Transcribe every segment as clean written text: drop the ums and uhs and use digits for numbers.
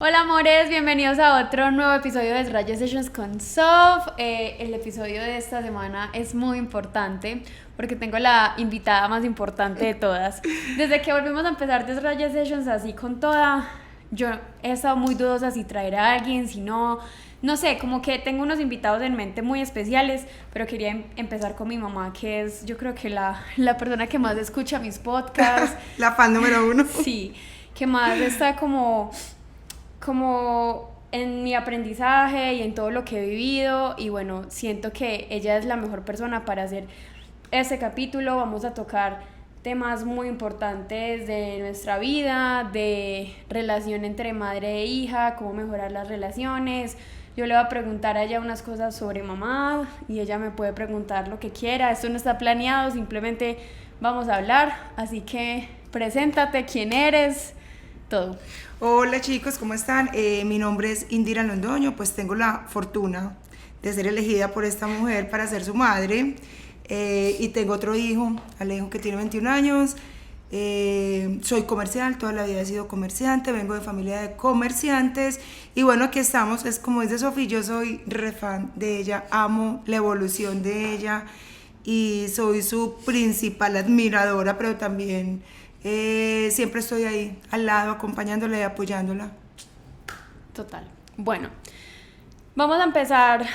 Hola amores, bienvenidos a otro nuevo episodio de Raya Sessions con Sof. El episodio de esta semana es muy importante porque tengo la invitada más importante de todas. Desde que volvimos a empezar Raya Sessions así con toda, yo he estado muy dudosa si traer a alguien, si no, no sé, como que tengo unos invitados en mente muy especiales, pero quería empezar con mi mamá, que es yo creo que la persona que más escucha mis podcasts. La fan número uno. Sí, que más está como en mi aprendizaje y en todo lo que he vivido, y bueno, siento que ella es la mejor persona para hacer este capítulo. Vamos a tocar temas muy importantes de nuestra vida, de relación entre madre e hija, cómo mejorar las relaciones. Yo le voy a preguntar a ella unas cosas sobre mamá y ella me puede preguntar lo que quiera. Esto no está planeado, simplemente vamos a hablar, así que preséntate, quién eres, todo. Hola chicos, ¿cómo están? Mi nombre es Indira Londoño, pues tengo la fortuna de ser elegida por esta mujer para ser su madre, y tengo otro hijo, Alejo, que tiene 21 años. Soy comercial, toda la vida he sido comerciante, vengo de familia de comerciantes y bueno, aquí estamos. Es como dice Sofía, yo soy re fan de ella, amo la evolución de ella y soy su principal admiradora, pero también siempre estoy ahí al lado acompañándola y apoyándola. Total. Bueno, vamos a empezar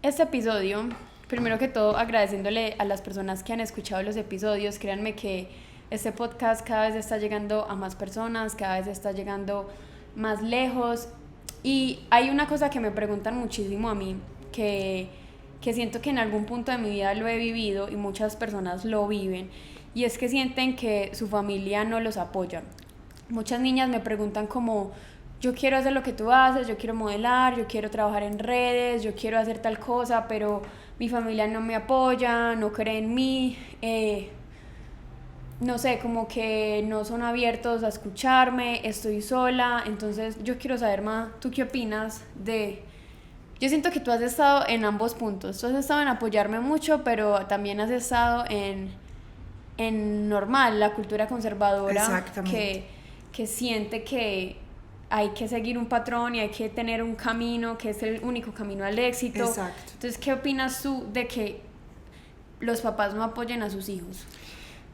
este episodio, primero que todo agradeciéndole a las personas que han escuchado los episodios. Créanme que este podcast cada vez está llegando a más personas, cada vez está llegando más lejos, y hay una cosa que me preguntan muchísimo a mí, que siento que en algún punto de mi vida lo he vivido y muchas personas lo viven, y es que sienten que su familia no los apoya. Muchas niñas me preguntan como: yo quiero hacer lo que tú haces, yo quiero modelar, yo quiero trabajar en redes, yo quiero hacer tal cosa, pero mi familia no me apoya, no cree en mí, no sé, como que no son abiertos a escucharme, estoy sola. Entonces yo quiero saber, Ma, ¿tú qué opinas de...? Yo siento que tú has estado en ambos puntos, tú has estado en apoyarme mucho, pero también has estado en normal, la cultura conservadora que siente que hay que seguir un patrón y hay que tener un camino que es el único camino al éxito. Exacto. Entonces, ¿qué opinas tú de que los papás no apoyen a sus hijos?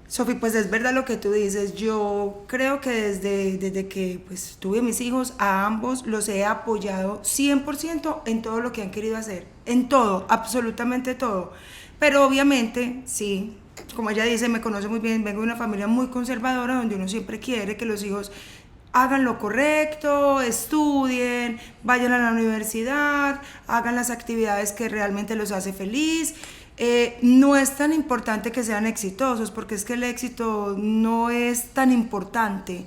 Sofi, pues es verdad lo que tú dices. Yo creo que desde que pues, tuve mis hijos, a ambos los he apoyado 100% en todo lo que han querido hacer. En todo, absolutamente todo. Pero obviamente, sí, como ella dice, me conoce muy bien, vengo de una familia muy conservadora donde uno siempre quiere que los hijos hagan lo correcto, estudien, vayan a la universidad, hagan las actividades que realmente los hace feliz. No es tan importante que sean exitosos, porque es que el éxito no es tan importante.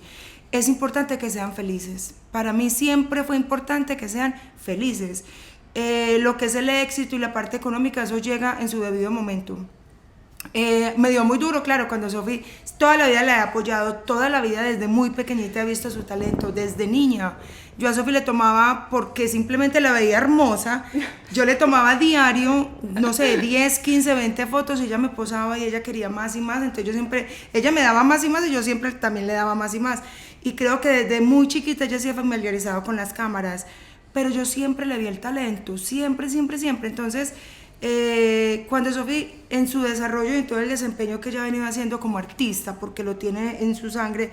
Es importante que sean felices. Para mí siempre fue importante que sean felices. Lo que es el éxito y la parte económica, eso llega en su debido momento. Me dio muy duro, claro, cuando Sofi, toda la vida la he apoyado, toda la vida desde muy pequeñita he visto su talento, desde niña. Yo a Sofi le tomaba, porque simplemente la veía hermosa, yo le tomaba diario, no sé, 10, 15, 20 fotos, y ella me posaba y ella quería más y más, entonces yo siempre, ella me daba más y más y yo siempre también le daba más y más. Y creo que desde muy chiquita ella se ha familiarizado con las cámaras, pero yo siempre le vi el talento, siempre, siempre, siempre. Entonces, cuando Sofi, en su desarrollo y en todo el desempeño que ella ha venido haciendo como artista, porque lo tiene en su sangre,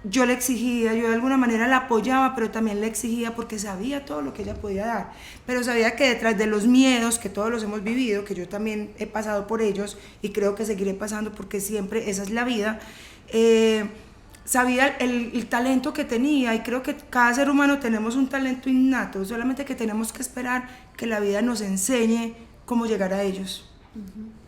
yo le exigía, yo de alguna manera la apoyaba, pero también le exigía porque sabía todo lo que ella podía dar, pero sabía que detrás de los miedos que todos los hemos vivido, que yo también he pasado por ellos y creo que seguiré pasando porque siempre esa es la vida, sabía el talento que tenía, y creo que cada ser humano tenemos un talento innato, solamente que tenemos que esperar que la vida nos enseñe cómo llegar a ellos. Uh-huh.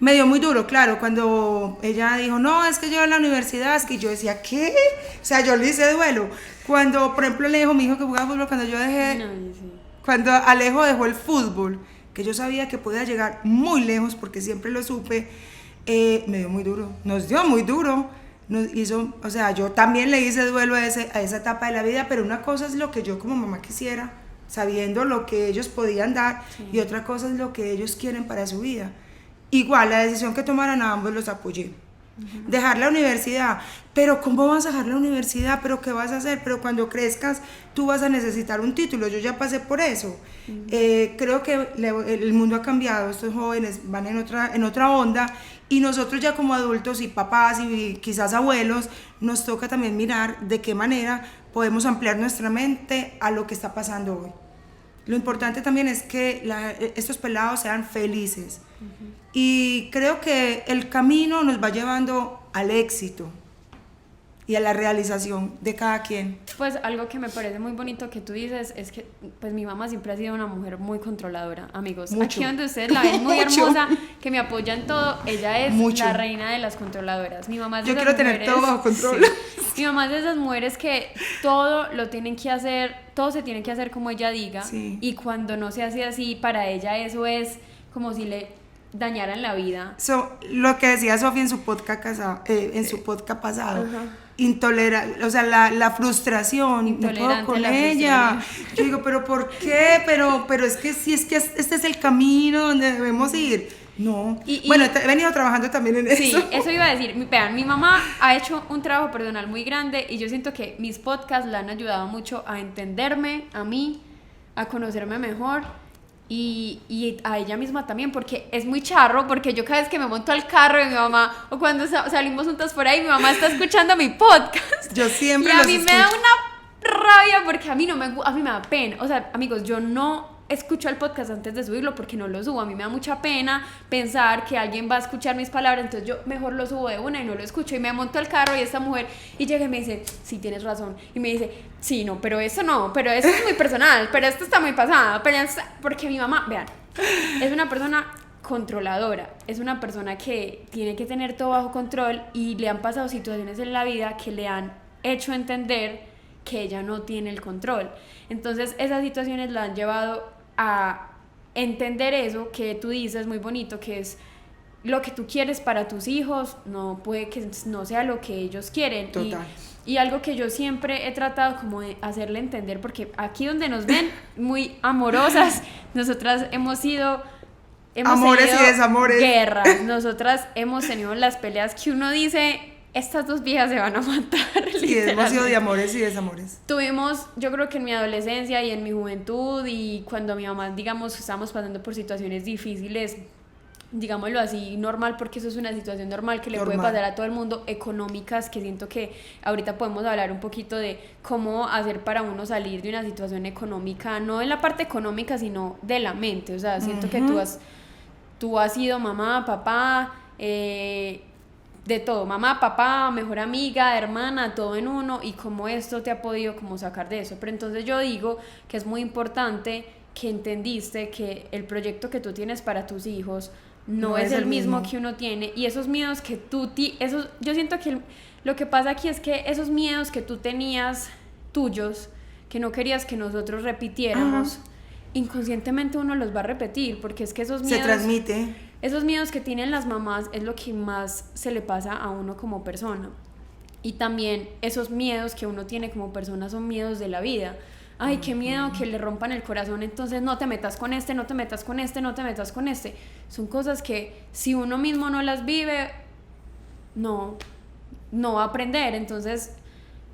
Me dio muy duro, claro, cuando ella dijo, no, es que yo a la universidad, es que yo decía, ¿qué? O sea, yo le hice duelo. Cuando, por ejemplo, Alejo, mi hijo que jugaba fútbol, cuando yo dejé, cuando Alejo dejó el fútbol, que yo sabía que podía llegar muy lejos, porque siempre lo supe, me dio muy duro, nos dio muy duro. Nos hizo, o sea, yo también le hice duelo a esa etapa de la vida, pero una cosa es lo que yo como mamá quisiera, sabiendo lo que ellos podían dar, sí. Y otra cosa es lo que ellos quieren para su vida. Igual, la decisión que tomaran, a ambos los apoyé. Dejar la universidad, pero ¿cómo vas a dejar la universidad? ¿Pero qué vas a hacer? Pero cuando crezcas tú vas a necesitar un título, yo ya pasé por eso. Creo que el mundo ha cambiado, estos jóvenes van en otra onda y nosotros ya como adultos y papás y quizás abuelos nos toca también mirar de qué manera podemos ampliar nuestra mente a lo que está pasando hoy. Lo importante también es que estos pelados sean felices. Y creo que el camino nos va llevando al éxito y a la realización de cada quien. Pues algo que me parece muy bonito que tú dices es que pues mi mamá siempre ha sido una mujer muy controladora, amigos. Mucho. Aquí donde ustedes la ven muy hermosa, que me apoya en todo, ella es Mucho. la reina de las controladoras. Mi mamá es de Yo esas quiero tener mujeres, todo bajo control. sí. Mi mamá es de esas mujeres que todo lo tienen que hacer, todo se tiene que hacer como ella diga, Sí. y cuando no se hace así, para ella eso es como si le dañaran la vida. Lo que decía Sofía en su podcast pasado, Ajá. o sea, la frustración, no puedo Intolerante a con la ella. frustración. Yo digo, pero ¿por qué? Pero es que si es que este es el camino donde debemos ir. No. Bueno, he venido trabajando también en Sí, eso. eso iba a decir. Vean, mi mamá ha hecho un trabajo personal muy grande y yo siento que mis podcasts la han ayudado mucho a entenderme, a mí, a conocerme mejor y a ella misma también, porque es muy charro, porque yo cada vez que me monto al carro de mi mamá o cuando salimos juntas por ahí, mi mamá está escuchando mi podcast. Yo siempre y a los mí me da escucho. una rabia porque a mí me da pena. O sea, amigos, yo no escucho el podcast antes de subirlo porque no lo subo. A mí me da mucha pena pensar que alguien va a escuchar mis palabras, entonces yo mejor lo subo de una y no lo escucho. Y me monto al carro y esta mujer y llega y me dice, sí, tienes razón. Y me dice, sí, no, pero eso no, pero eso es muy personal, pero esto está muy pasado. Porque mi mamá, vean, es una persona controladora, es una persona que tiene que tener todo bajo control y le han pasado situaciones en la vida que le han hecho entender que ella no tiene el control. Entonces esas situaciones la han llevado a entender eso que tú dices muy bonito, que es lo que tú quieres para tus hijos, no puede que no sea lo que ellos quieren. Total. Y algo que yo siempre he tratado como de hacerle entender, porque aquí donde nos ven muy amorosas, nosotras hemos Amores tenido y desamores. guerras, nosotras hemos tenido las peleas que uno dice, estas dos viejas se van a matar. Sí, hemos sido de amores y desamores. Tuvimos, yo creo que en mi adolescencia y en mi juventud y cuando mi mamá, digamos, estábamos pasando por situaciones difíciles, digámoslo así, normal, porque eso es una situación normal que le puede pasar a todo el mundo, económicas, que siento que ahorita podemos hablar un poquito de cómo hacer para uno salir de una situación económica, no en la parte económica, sino de la mente. O sea, siento que tú has sido mamá, papá, de todo, mamá, papá, mejor amiga, hermana, todo en uno, y cómo esto te ha podido como sacar de eso. Pero entonces yo digo que es muy importante que entendiste que el proyecto que tú tienes para tus hijos no es el mismo que uno tiene, y esos miedos que yo siento que lo que pasa aquí es que esos miedos que tú tenías tuyos, que no querías que nosotros repitiéramos, inconscientemente uno los va a repetir, porque es que esos miedos se transmite. Esos miedos que tienen las mamás es lo que más se le pasa a uno como persona. Y también esos miedos que uno tiene como persona son miedos de la vida. Ay, qué miedo que le rompan el corazón, entonces no te metas con este, no te metas con este, no te metas con este. Son cosas que si uno mismo no las vive, no va a aprender. Entonces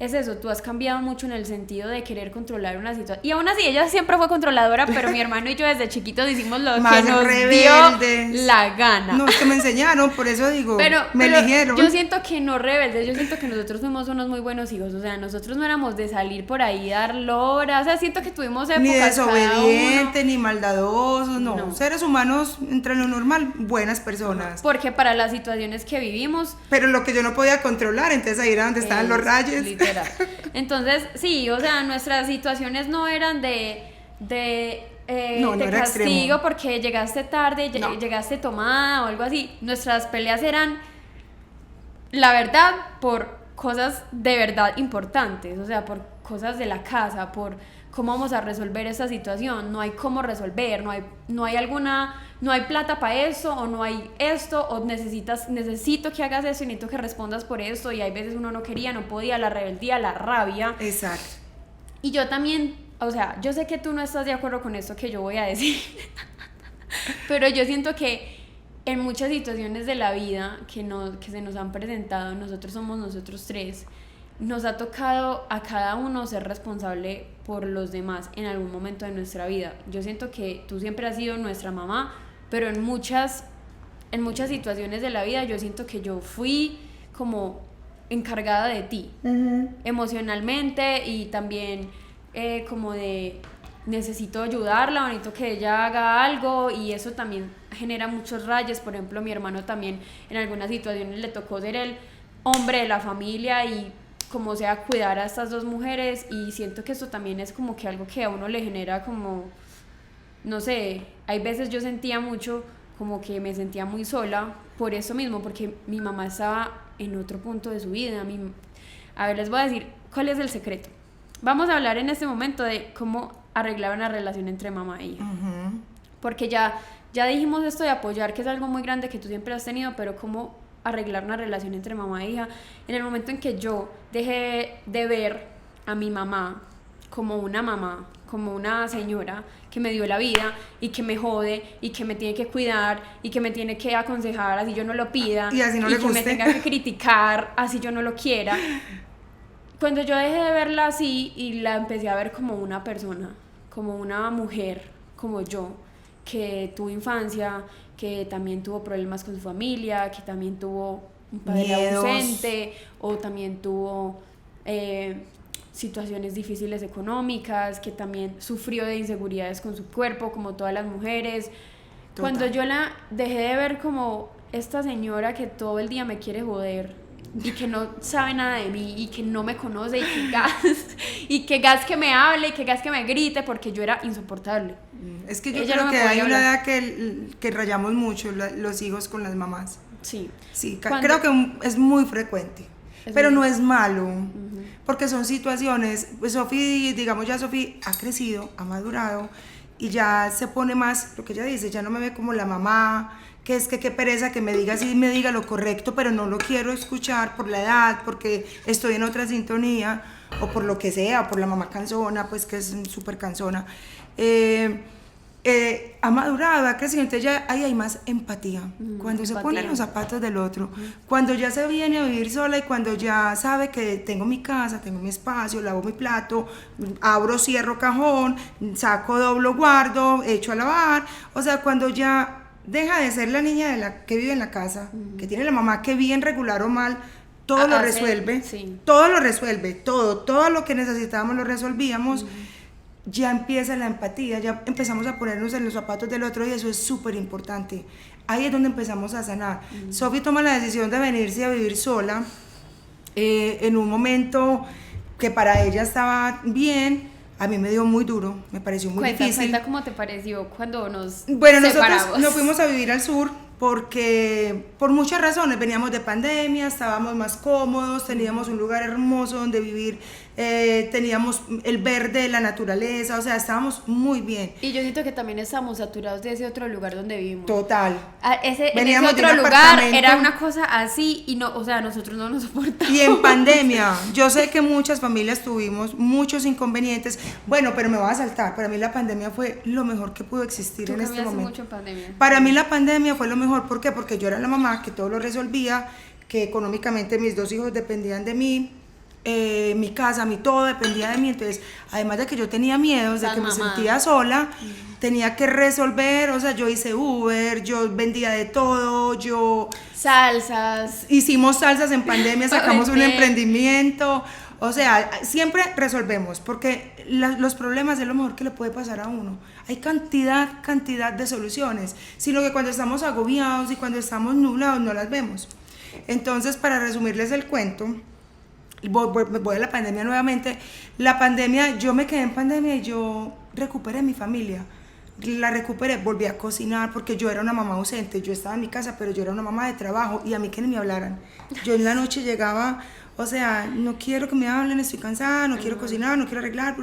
es eso, tú has cambiado mucho en el sentido de querer controlar una situación. Y aún así, ella siempre fue controladora, pero mi hermano y yo desde chiquitos hicimos lo Más que nos rebeldes. dio la gana. No, es que me enseñaron, por eso digo, Pero eligieron. yo siento que no rebeldes, yo siento que nosotros fuimos unos muy buenos hijos. O sea, nosotros no éramos de salir por ahí dar lora. O sea, siento que tuvimos épocas Ni cada desobedientes, uno. ni maldadosos, no. No. Seres humanos, entre lo normal, buenas personas. Porque para las situaciones que vivimos, Pero lo que yo no podía controlar, entonces ahí era donde estaban los rayos. literal. Entonces, sí, o sea, nuestras situaciones no eran de No te era castigo extremo. porque llegaste tarde, No. llegaste tomada o algo así. Nuestras peleas eran, la verdad, por cosas de verdad importantes, o sea, por cosas de la casa, por cómo vamos a resolver esta situación. No hay cómo resolver, no hay plata para eso, o no hay esto, o necesito que hagas eso y necesito que respondas por esto, y hay veces uno no quería, no podía, la rebeldía, la rabia. Exacto. Y yo también, o sea, yo sé que tú no estás de acuerdo con esto que yo voy a decir, pero yo siento que en muchas situaciones de la vida que se nos han presentado, nosotros somos nosotros tres, nos ha tocado a cada uno ser responsable por los demás en algún momento de nuestra vida. Yo siento que tú siempre has sido nuestra mamá, pero en muchas situaciones de la vida yo siento que yo fui como encargada de ti, emocionalmente, y también como de necesito ayudarla, bonito que ella haga algo, y eso también genera muchos rayes. Por ejemplo, mi hermano también en algunas situaciones le tocó ser el hombre de la familia y como sea cuidar a estas dos mujeres, y siento que eso también es como que algo que a uno le genera como, no sé, hay veces yo sentía mucho como que me sentía muy sola por eso mismo, porque mi mamá estaba en otro punto de su vida. A ver, les voy a decir cuál es el secreto. Vamos a hablar en este momento de cómo arreglar una relación entre mamá e hija. Porque ya dijimos esto de apoyar, que es algo muy grande que tú siempre has tenido, pero cómo arreglar una relación entre mamá e hija. En el momento en que yo dejé de ver a mi mamá como una mamá, como una señora que me dio la vida y que me jode y que me tiene que cuidar y que me tiene que aconsejar así yo no lo pida y así no y le que guste, me tenga que criticar así yo no lo quiera. Cuando yo dejé de verla así y la empecé a ver como una persona, como una mujer, como yo, que tuvo infancia, que también tuvo problemas con su familia, que también tuvo un padre miedos, ausente, o también tuvo situaciones difíciles económicas, que también sufrió de inseguridades con su cuerpo, como todas las mujeres. Total. Cuando yo la dejé de ver como esta señora que todo el día me quiere joder y que no sabe nada de mí y que no me conoce y que gas que me hable y que gas que me grite, porque yo era insoportable. Es que yo creo no que hay una edad que rayamos mucho los hijos con las mamás. Sí. Sí, creo que es muy frecuente, pero no es malo, porque son situaciones. Pues Sofi, digamos, ya Sofi ha crecido, ha madurado y ya se pone más, lo que ella dice, ya no me ve como la mamá, que es que qué pereza que me diga así, me diga lo correcto, pero no lo quiero escuchar por la edad, porque estoy en otra sintonía, o por lo que sea, o por la mamá cansona, pues que es súper cansona. Ha madurado, ha crecido, entonces ya ahí hay más empatía. Cuando se pone en los zapatos del otro, cuando ya se viene a vivir sola y cuando ya sabe que tengo mi casa, tengo mi espacio, lavo mi plato, abro, cierro cajón, saco, doblo, guardo, echo a lavar, o sea, cuando ya deja de ser la niña que vive en la casa, que tiene la mamá que bien regular o mal, todo lo resuelve, sí. Todo lo resuelve, todo lo que necesitábamos lo resolvíamos. Ya empieza la empatía, ya empezamos a ponernos en los zapatos del otro, y eso es súper importante. Ahí es donde empezamos a sanar. Sofi toma la decisión de venirse a vivir sola en un momento que para ella estaba bien. A mí me dio muy duro, me pareció muy difícil. Cuenta cómo te pareció cuando nos separamos. Nosotros nos fuimos a vivir al sur porque por muchas razones, veníamos de pandemia, estábamos más cómodos, teníamos un lugar hermoso donde vivir, teníamos el verde, la naturaleza, o sea, estábamos muy bien. Y yo siento que también estamos saturados de ese otro lugar donde vivimos. Total. En ese otro lugar era una cosa así y no, o sea, nosotros no nos soportamos. Y en pandemia, yo sé que muchas familias tuvimos muchos inconvenientes, bueno, pero me voy a saltar, para mí la pandemia fue lo mejor que pudo existir en este momento. Mucho en pandemia. Para mí la pandemia fue lo mejor, ¿por qué? Porque yo era la mamá que todo lo resolvía, que económicamente mis 2 hijos dependían de mí, mi casa, mi todo dependía de mí, entonces además de que yo tenía miedos, de que me sentía sola, tenía que resolver, o sea, yo hice Uber, yo vendía de todo, salsas, hicimos salsas en pandemia, sacamos un emprendimiento, o sea, siempre resolvemos, porque los problemas es lo mejor que le puede pasar a uno. Hay cantidad de soluciones, sino que cuando estamos agobiados y cuando estamos nublados no las vemos. Entonces, para resumirles el cuento, voy a la pandemia nuevamente. La pandemia, yo me quedé en pandemia y yo recuperé mi familia. La recuperé, volví a cocinar porque yo era una mamá ausente. Yo estaba en mi casa, pero yo era una mamá de trabajo y a mí que ni me hablaran. Yo en la noche llegaba, o sea, no quiero que me hablen, estoy cansada, no quiero cocinar, no quiero arreglar,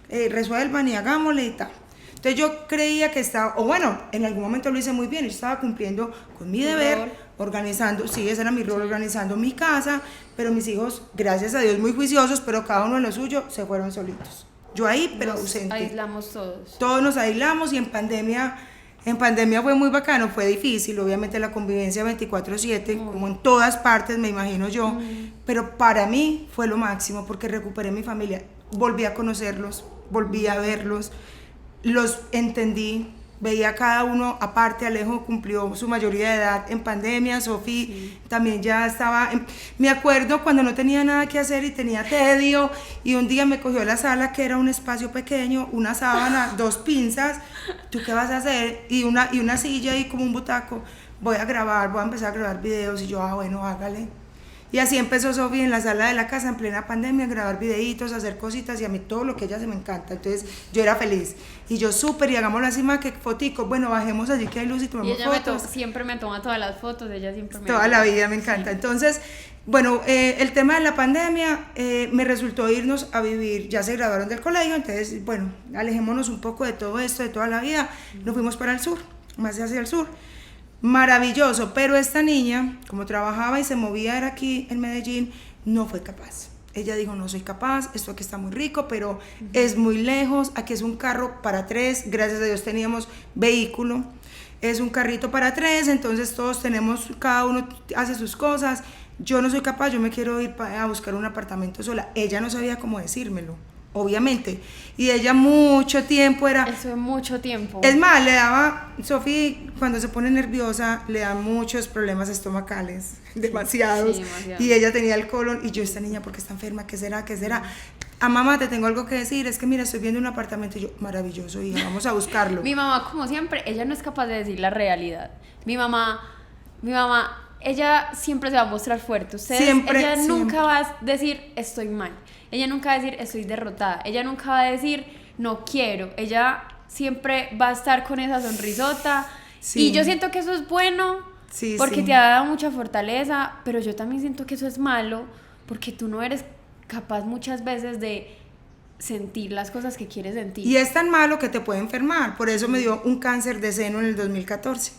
resuelvan y hagámosle y tal. Entonces yo creía que estaba, o bueno, en algún momento lo hice muy bien, yo estaba cumpliendo con mi deber, organizando, sí, ese era mi rol, organizando mi casa, pero mis hijos, gracias a Dios, muy juiciosos, pero cada uno en lo suyo, se fueron solitos. Yo ahí, pero ausente. Nos aislamos todos. Todos nos aislamos y en pandemia En pandemia fue muy bacano, fue difícil, obviamente la convivencia 24/7, como en todas partes, me imagino yo, pero para mí fue lo máximo porque recuperé mi familia, volví a conocerlos, volví a verlos, los entendí, veía a cada uno aparte. Alejo cumplió su mayoría de edad en pandemia, Sofi también ya estaba, me acuerdo cuando no tenía nada que hacer y tenía tedio, y un día me cogió la sala que era un espacio pequeño, una sábana, 2 pinzas, ¿tú qué vas a hacer? Y una silla y como un butaco, voy a empezar a grabar videos, y yo, bueno, hágale. Y así empezó Sofi en la sala de la casa en plena pandemia a grabar videitos, a hacer cositas, y a mí todo lo que ella se me encanta. Entonces yo era feliz. Y yo súper, y hagámoslo así más que fotico. Bueno, bajemos allí que hay luz y tomemos fotos. Siempre me toma todas las fotos, ella siempre me... Toda la vida me encanta. Entonces, bueno, el tema de la pandemia me resultó irnos a vivir, ya se graduaron del colegio, entonces, bueno, alejémonos un poco de todo esto, de toda la vida. Nos fuimos para el sur, más hacia el sur. Maravilloso, pero esta niña, como trabajaba y se movía, era aquí en Medellín, no fue capaz. Ella dijo, no soy capaz, esto aquí está muy rico, pero es muy lejos, aquí es un carro para 3, gracias a Dios teníamos vehículo, es un carrito para 3, entonces todos tenemos, cada uno hace sus cosas, yo no soy capaz, yo me quiero ir a buscar un apartamento sola. Ella no sabía cómo decírmelo, obviamente, y ella mucho tiempo era... Eso es mucho tiempo. Es más, le daba, Sofi, cuando se pone nerviosa, le da muchos problemas estomacales, demasiados, sí, demasiado. Y ella tenía el colon, y yo, esta niña, ¿por qué está enferma? ¿Qué será? ¿Qué será? A mamá, te tengo algo que decir, es que mira, estoy viendo un apartamento, y yo, maravilloso, hija, vamos a buscarlo. Mi mamá, como siempre, ella no es capaz de decir la realidad. Mi mamá, ella siempre se va a mostrar fuerte. Ella nunca va a decir, estoy mal. Ella nunca va a decir, estoy derrotada. Ella nunca va a decir, no quiero. Ella siempre va a estar con esa sonrisota. Sí. Y yo siento que eso es bueno, porque te ha dado mucha fortaleza, pero yo también siento que eso es malo, porque tú no eres capaz muchas veces de sentir las cosas que quieres sentir. Y es tan malo que te puede enfermar. Por eso me dio un cáncer de seno en el 2014.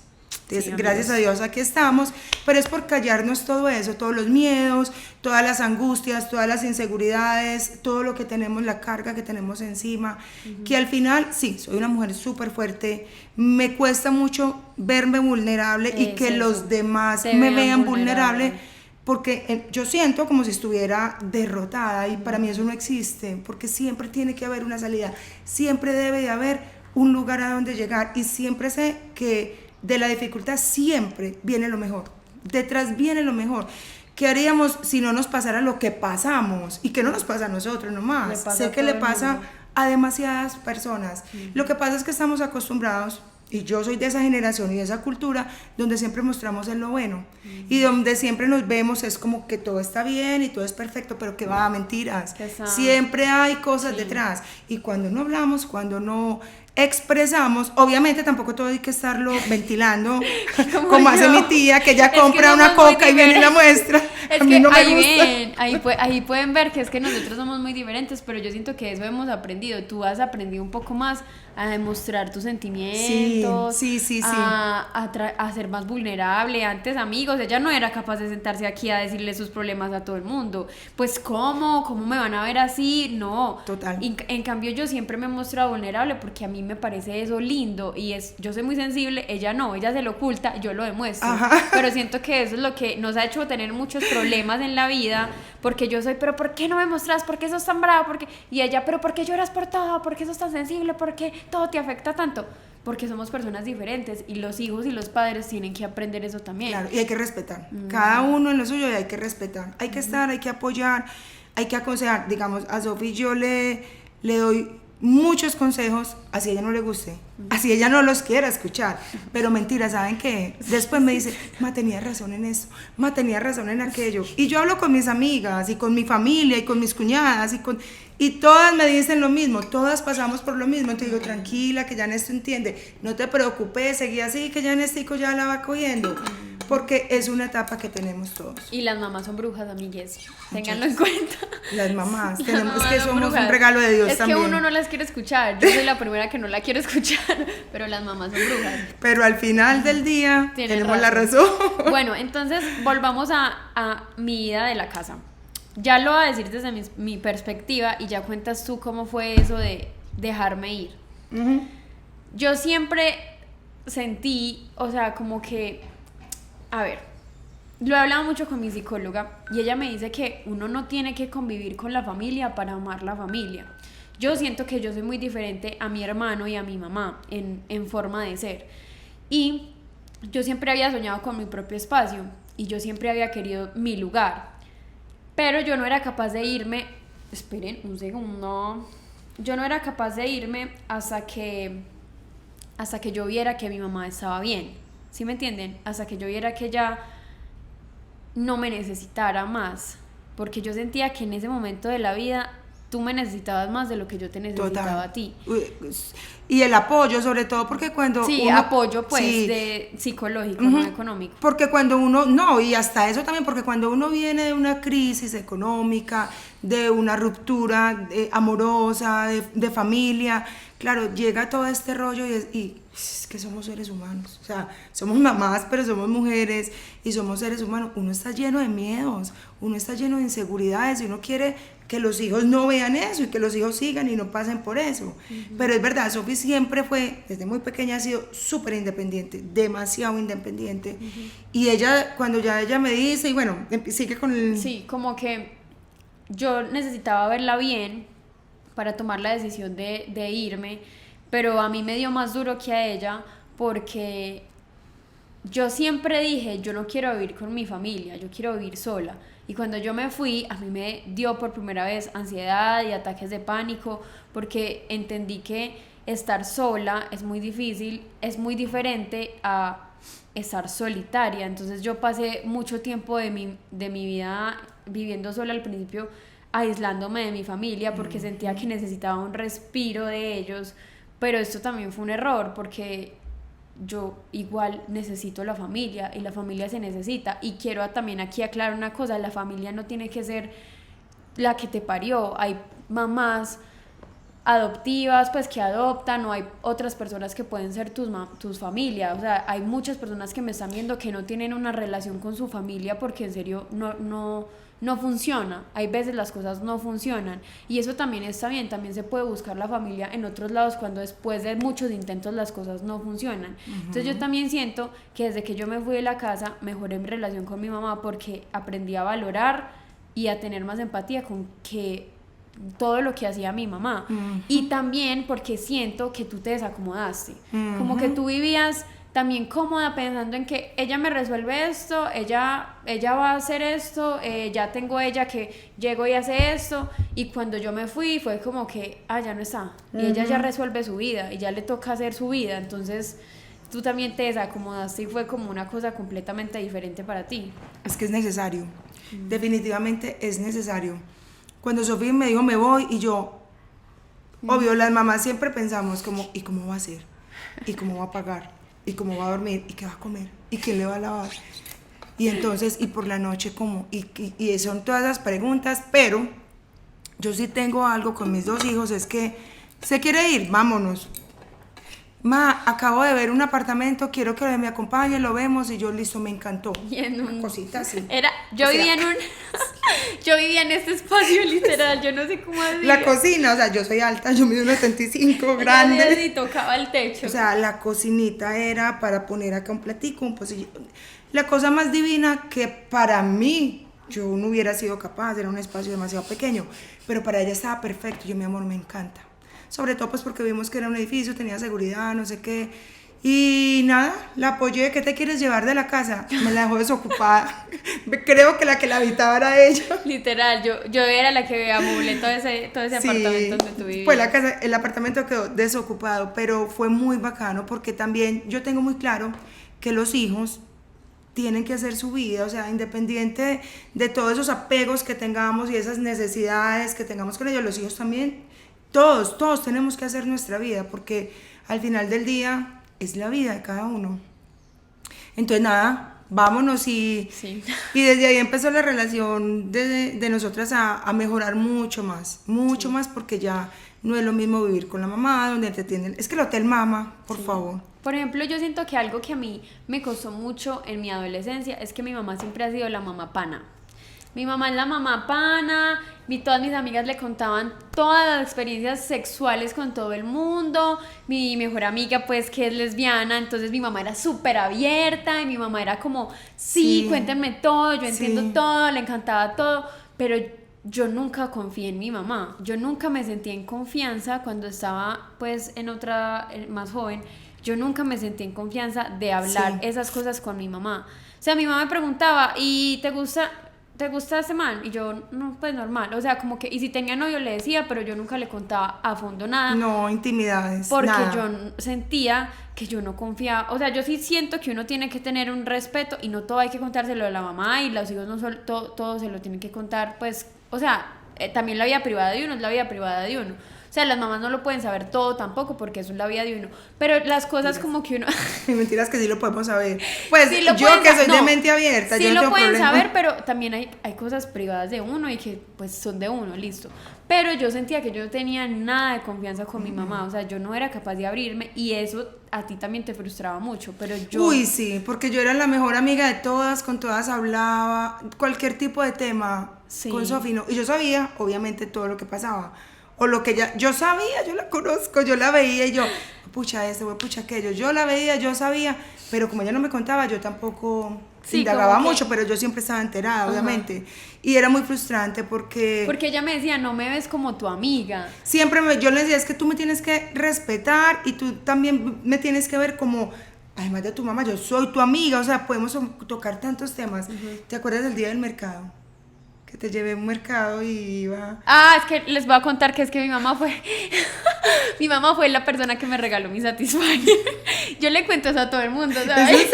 Entonces, gracias a Dios aquí estamos, pero es por callarnos todo eso, todos los miedos, todas las angustias, todas las inseguridades, todo lo que tenemos, la carga que tenemos encima, que al final, sí, soy una mujer súper fuerte, me cuesta mucho verme vulnerable y que los demás me vean vulnerable, porque yo siento como si estuviera derrotada, y para mí eso no existe, porque siempre tiene que haber una salida, siempre debe de haber un lugar a donde llegar, y siempre sé que de la dificultad siempre viene lo mejor, detrás viene lo mejor. ¿Qué haríamos si no nos pasara lo que pasamos? Y que no nos pasa a nosotros nomás, sé que le pasa a demasiadas personas. Lo que pasa es que estamos acostumbrados, y yo soy de esa generación y de esa cultura, donde siempre mostramos en lo bueno, y donde siempre nos vemos, es como que todo está bien y todo es perfecto, pero que va, mentiras, siempre hay cosas detrás, y cuando no hablamos, cuando no expresamos, obviamente tampoco todo hay que estarlo ventilando como hace mi tía, que ella compra una coca y viene y la muestra. Es a mí que no me gusta. Ahí pueden ver que es que nosotros somos muy diferentes, pero yo siento que eso hemos aprendido. Tú has aprendido un poco más a demostrar tus sentimientos, sí. a ser más vulnerable. Antes, amigos, ella no era capaz de sentarse aquí a decirle sus problemas a todo el mundo. Pues, ¿cómo me van a ver así? No. Total. En cambio, yo siempre me he mostrado vulnerable porque a mí me parece eso lindo, y yo soy muy sensible, ella no, ella se lo oculta, yo lo demuestro. Pero siento que eso es lo que nos ha hecho tener muchos problemas en la vida, porque yo soy, pero ¿por qué no me mostras? ¿Por qué sos tan brava? Y ella, pero ¿por qué lloras por todo? ¿Por qué sos tan sensible? ¿Por qué todo te afecta tanto? Porque somos personas diferentes, y los hijos y los padres tienen que aprender eso también. Claro, y hay que respetar, cada uno en lo suyo, y hay que respetar, hay que estar, hay que apoyar, hay que aconsejar. Digamos, a Sofi yo le doy muchos consejos, así ella no le guste, así ella no los quiera escuchar, pero mentira, ¿saben qué? Después me dice, ma, tenía razón en esto, ma, tenía razón en aquello, y yo hablo con mis amigas, y con mi familia, y con mis cuñadas, y todas me dicen lo mismo, todas pasamos por lo mismo. Entonces digo, tranquila, que ya en esto entiende, no te preocupes, seguí así, que ya en este ya la va cogiendo, porque es una etapa que tenemos todos. Y las mamás son brujas, amigues, ténganlo en cuenta. Las mamás, es que somos brujas. Un regalo de Dios también. Es que uno no las quiere escuchar, yo soy la primera que no la quiero escuchar, pero las mamás son brujas. Pero al final del día tenemos la razón. Bueno, entonces volvamos a mi ida de la casa. Ya lo voy a decir desde mi perspectiva, y ya cuentas tú cómo fue eso de dejarme ir. Yo siempre sentí, o sea, como que, a ver, lo he hablado mucho con mi psicóloga y ella me dice que uno no tiene que convivir con la familia para amar la familia. Yo siento que yo soy muy diferente a mi hermano y a mi mamá en forma de ser. Y yo siempre había soñado con mi propio espacio y yo siempre había querido mi lugar. Pero yo no era capaz de irme, esperen un segundo, yo no era capaz de irme hasta que yo viera que mi mamá estaba bien, ¿sí me entienden? Hasta que yo viera que ella no me necesitara más, porque yo sentía que en ese momento de la vida tú me necesitabas más de lo que yo te necesitaba Total. a ti. Y el apoyo, sobre todo porque cuando Sí, uno, apoyo pues sí, de psicológico, no económico. porque cuando uno, no, y hasta eso también, porque cuando uno viene de una crisis económica, de una ruptura amorosa, de familia, claro, llega todo este rollo y es que somos seres humanos, o sea, somos mamás, pero somos mujeres y somos seres humanos. Uno está lleno de miedos, uno está lleno de inseguridades y uno quiere que los hijos no vean eso y que los hijos sigan y no pasen por eso. Pero es verdad, Sofi siempre fue, desde muy pequeña ha sido súper independiente, demasiado independiente. Y ella, cuando ya ella me dice, y bueno, sigue con el... Sí, como que yo necesitaba verla bien para tomar la decisión de irme, pero a mí me dio más duro que a ella porque yo siempre dije, yo no quiero vivir con mi familia, yo quiero vivir sola. Y cuando yo me fui, a mí me dio por primera vez ansiedad y ataques de pánico, porque entendí que estar sola es muy difícil, es muy diferente a estar solitaria. Entonces yo pasé mucho tiempo de mi vida viviendo sola al principio, aislándome de mi familia, porque sentía que necesitaba un respiro de ellos, pero esto también fue un error, porque yo igual necesito la familia y la familia se necesita. Y quiero también aquí aclarar una cosa, la familia no tiene que ser la que te parió, hay mamás adoptivas pues que adoptan, o hay otras personas que pueden ser tus familias, o sea, hay muchas personas que me están viendo que no tienen una relación con su familia porque en serio no funciona, hay veces las cosas no funcionan y eso también está bien, también se puede buscar la familia en otros lados cuando después de muchos intentos las cosas no funcionan. Entonces yo también siento que desde que yo me fui de la casa mejoré mi relación con mi mamá porque aprendí a valorar y a tener más empatía con que todo lo que hacía mi mamá. Y también porque siento que tú te desacomodaste, como que tú vivías también cómoda pensando en que ella me resuelve esto, ella va a hacer esto, ya tengo ella que llego y hace esto, y cuando yo me fui fue como que ya no está, y ella ya resuelve su vida y ya le toca hacer su vida. Entonces tú también te desacomodaste y fue como una cosa completamente diferente para ti. Es que es necesario, definitivamente es necesario. Cuando Sofía me dijo me voy, y yo, obvio, las mamás siempre pensamos como, ¿y cómo va a ser? ¿Y cómo va a pagar? ¿Y cómo va a dormir? ¿Y qué va a comer? ¿Y quién le va a lavar? Y entonces, ¿y por la noche cómo? Y son todas las preguntas, pero yo sí tengo algo con mis dos hijos, es que se quiere ir, vámonos. Ma, acabo de ver un apartamento, quiero que me acompañe, lo vemos, y yo, listo, me encantó. Y en Una cosita así. Yo vivía en este espacio literal, yo no sé cómo hacía. La cocina, o sea, yo soy alta, yo mido 1,75, grande. Y tocaba el techo. O sea, la cocinita era para poner acá un platico, un pocillo. La cosa más divina que para mí, yo no hubiera sido capaz, era un espacio demasiado pequeño, pero para ella estaba perfecto. Yo, mi amor, me encanta. Sobre todo pues porque vimos que era un edificio, tenía seguridad, no sé qué. Y nada, la apoyé. ¿Qué te quieres llevar de la casa? Me la dejó desocupada. Creo que la habitaba era ella. Literal, yo era la que amoblé todo ese sí, apartamento donde tú vivías. Pues el apartamento quedó desocupado, pero fue muy bacano porque también yo tengo muy claro que los hijos tienen que hacer su vida, o sea, independiente de todos esos apegos que tengamos y esas necesidades que tengamos con ellos, los hijos también, todos tenemos que hacer nuestra vida, porque al final del día es la vida de cada uno. Entonces nada, vámonos y desde ahí empezó la relación de nosotras a mejorar mucho más, porque ya no es lo mismo vivir con la mamá, donde te atienden, es que el hotel mama, por favor. Por ejemplo, yo siento que algo que a mí me costó mucho en mi adolescencia es que mi mamá siempre ha sido la mamá pana. Mi mamá es la mamá pana, todas mis amigas le contaban todas las experiencias sexuales con todo el mundo, mi mejor amiga pues que es lesbiana, entonces mi mamá era súper abierta y mi mamá era como, sí, cuéntenme todo, yo entiendo todo, le encantaba todo, pero yo nunca confié en mi mamá, yo nunca me sentí en confianza cuando estaba pues en otra, más joven, yo nunca me sentí en confianza de hablar esas cosas con mi mamá. O sea, mi mamá me preguntaba, ¿y te gusta ese man? Y yo, no, pues normal. O sea, como que, y si tenía novio le decía, pero yo nunca le contaba a fondo nada. No, intimidades, porque nada. yo sentía que yo no confiaba. O sea, yo sí siento que uno tiene que tener un respeto y no todo hay que contárselo a la mamá y los hijos no solo, todo se lo tienen que contar, pues, o sea, también la vida privada de uno es la vida privada de uno. O sea, las mamás no lo pueden saber todo tampoco porque eso es la vida de uno. Pero las cosas como que uno... Mentiras que sí lo podemos saber. Pues sí lo yo que soy de mente abierta, sí yo no lo tengo pueden problema. saber, pero también hay cosas privadas de uno y que pues son de uno, listo. Pero yo sentía que yo no tenía nada de confianza con mi mamá. O sea, yo no era capaz de abrirme y eso a ti también te frustraba mucho, pero yo... Uy, sí, porque yo era la mejor amiga de todas, con todas hablaba, cualquier tipo de tema con Sofi, ¿no? Y yo sabía, obviamente, todo lo que pasaba. O lo que yo sabía, yo la conozco, yo la veía y yo, pucha esto, pucha aquello, yo la veía, yo sabía, pero como ella no me contaba, yo tampoco indagaba mucho, pero yo siempre estaba enterada, obviamente. Y era muy frustrante porque ella me decía, no me ves como tu amiga. Siempre yo le decía, es que tú me tienes que respetar y tú también me tienes que ver como, además de tu mamá, yo soy tu amiga, o sea, podemos tocar tantos temas. ¿Te acuerdas del día del mercado? Que te llevé a un mercado y iba... Ah, es que les voy a contar que es que mi mamá fue mi mamá fue la persona que me regaló mi Satisfyer. Yo le cuento eso a todo el mundo, ¿sabes?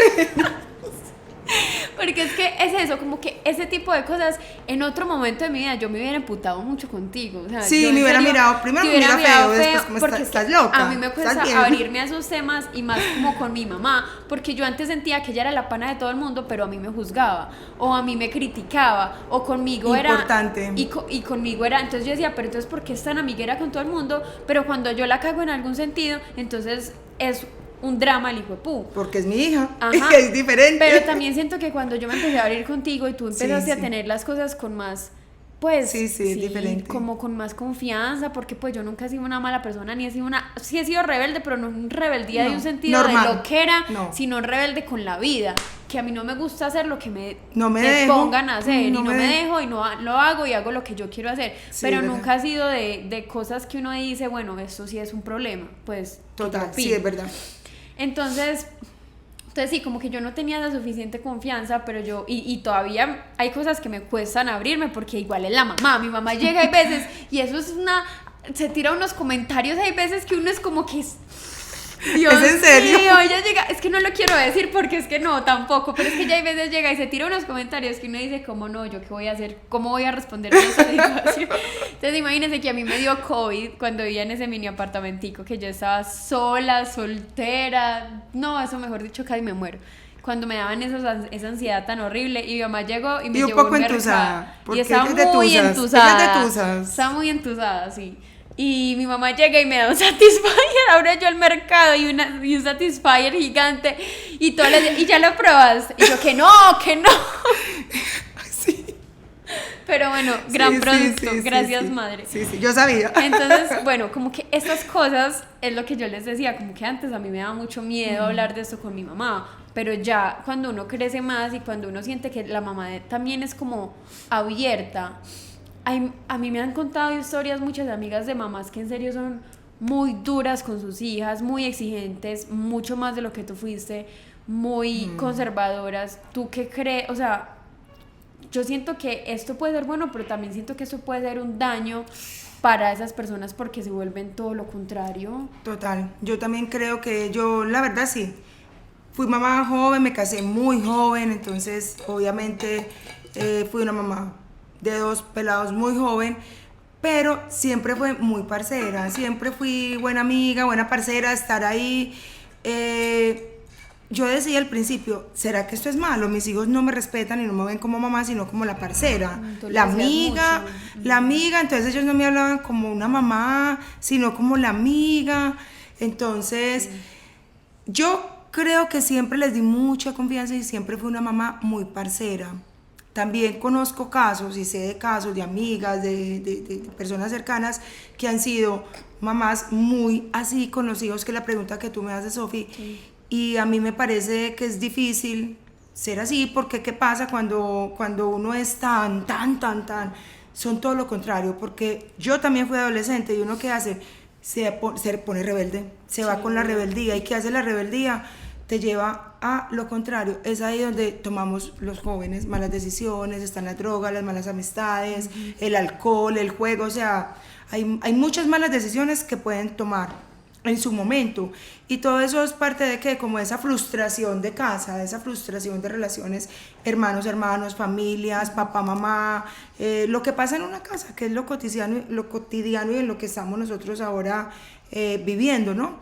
Porque es que es eso, como que ese tipo de cosas, en otro momento de mi vida yo me hubiera emputado mucho contigo. O sea, sí, me hubiera mirado, primero me hubiera feo, después como estás loca. A mí me cuesta abrirme a esos temas y más como con mi mamá, porque yo antes sentía que ella era la pana de todo el mundo, pero a mí me juzgaba, o a mí me criticaba, o conmigo importante. era... Y conmigo era, entonces yo decía, pero entonces ¿por qué es tan amiguera con todo el mundo? Pero cuando yo la cago en algún sentido, entonces es... un drama el hijo de pu. Porque es mi hija, es diferente. Pero también siento que cuando yo me empecé a abrir contigo y tú empezaste a tener las cosas con más, pues... es diferente. Como con más confianza, porque pues yo nunca he sido una mala persona, ni he sido una... Sí he sido rebelde, pero no un rebeldía de un sentido normal, de loquera, sino sino con la vida. Que a mí no me gusta hacer lo que me pongan a hacer, y no me dejo, y no lo hago, y hago lo que yo quiero hacer. Pero nunca ha sido de cosas que uno dice, bueno, esto sí es un problema, pues... Total, sí, es verdad. Entonces sí, como que yo no tenía la suficiente confianza, pero yo, y todavía hay cosas que me cuestan abrirme, porque igual es la mamá, mi mamá llega hay veces, y eso es se tira unos comentarios, hay veces que uno es como que... Dios ¿Es en serio? mío, ella llega, es que no lo quiero decir porque es que no, tampoco, pero es que ella hay veces llega y se tira unos comentarios que uno dice, ¿cómo no? ¿Yo qué voy a hacer? ¿Cómo voy a responder a esa situación? Entonces imagínense que a mí me dio COVID cuando vivía en ese mini apartamentico, que yo estaba sola, soltera, no, eso mejor dicho casi me muero. Cuando me daban esa ansiedad tan horrible, y mi mamá llegó y me llevó un poco entusada, y estaba muy entusada, estaba muy entusada, sí. Y mi mamá llega y me da un Satisfyer, ahora yo al mercado y un Satisfyer gigante y y ya lo pruebas, y yo que no sí. Pero bueno, gran producto, gracias madre. Sí, yo sabía. Entonces, bueno, como que estas cosas es lo que yo les decía, como que antes a mí me daba mucho miedo hablar de esto con mi mamá, pero ya cuando uno crece más y cuando uno siente que la mamá también es como abierta. A mí me han contado historias muchas amigas de mamás que en serio son muy duras con sus hijas, muy exigentes, mucho más de lo que tú fuiste, muy conservadoras. ¿Tú qué crees? O sea, yo siento que esto puede ser bueno, pero también siento que esto puede ser un daño para esas personas porque se vuelven todo lo contrario. Total, yo también creo que yo, la verdad sí, fui mamá joven, me casé muy joven, entonces obviamente fui una mamá de 2 pelados muy joven, pero siempre fue muy parcera, siempre fui buena amiga, buena parcera, estar ahí. Yo decía al principio, ¿será que esto es malo? Mis hijos no me respetan y no me ven como mamá, sino como la parcera, la amiga, entonces ellos no me hablaban como una mamá, sino como la amiga. Entonces, yo creo que siempre les di mucha confianza y siempre fui una mamá muy parcera. también conozco casos y sé de casos de amigas, de personas cercanas que han sido mamás muy así con los hijos, que la pregunta que tú me haces, Sofi, sí. Y a mí me parece que es difícil ser así, porque ¿qué pasa cuando uno es tan, son todo lo contrario? Porque yo también fui adolescente y uno ¿qué hace? Se pone rebelde, se va con la rebeldía. ¿Y qué hace la rebeldía? Te lleva a lo contrario. Es ahí donde tomamos los jóvenes malas decisiones, están las drogas, las malas amistades, el alcohol, el juego, o sea, hay muchas malas decisiones que pueden tomar en su momento, y todo eso es parte de que como esa frustración de casa, esa frustración de relaciones, hermanos, familias, papá, mamá, lo que pasa en una casa, que es lo cotidiano y en lo que estamos nosotros ahora viviendo, ¿no?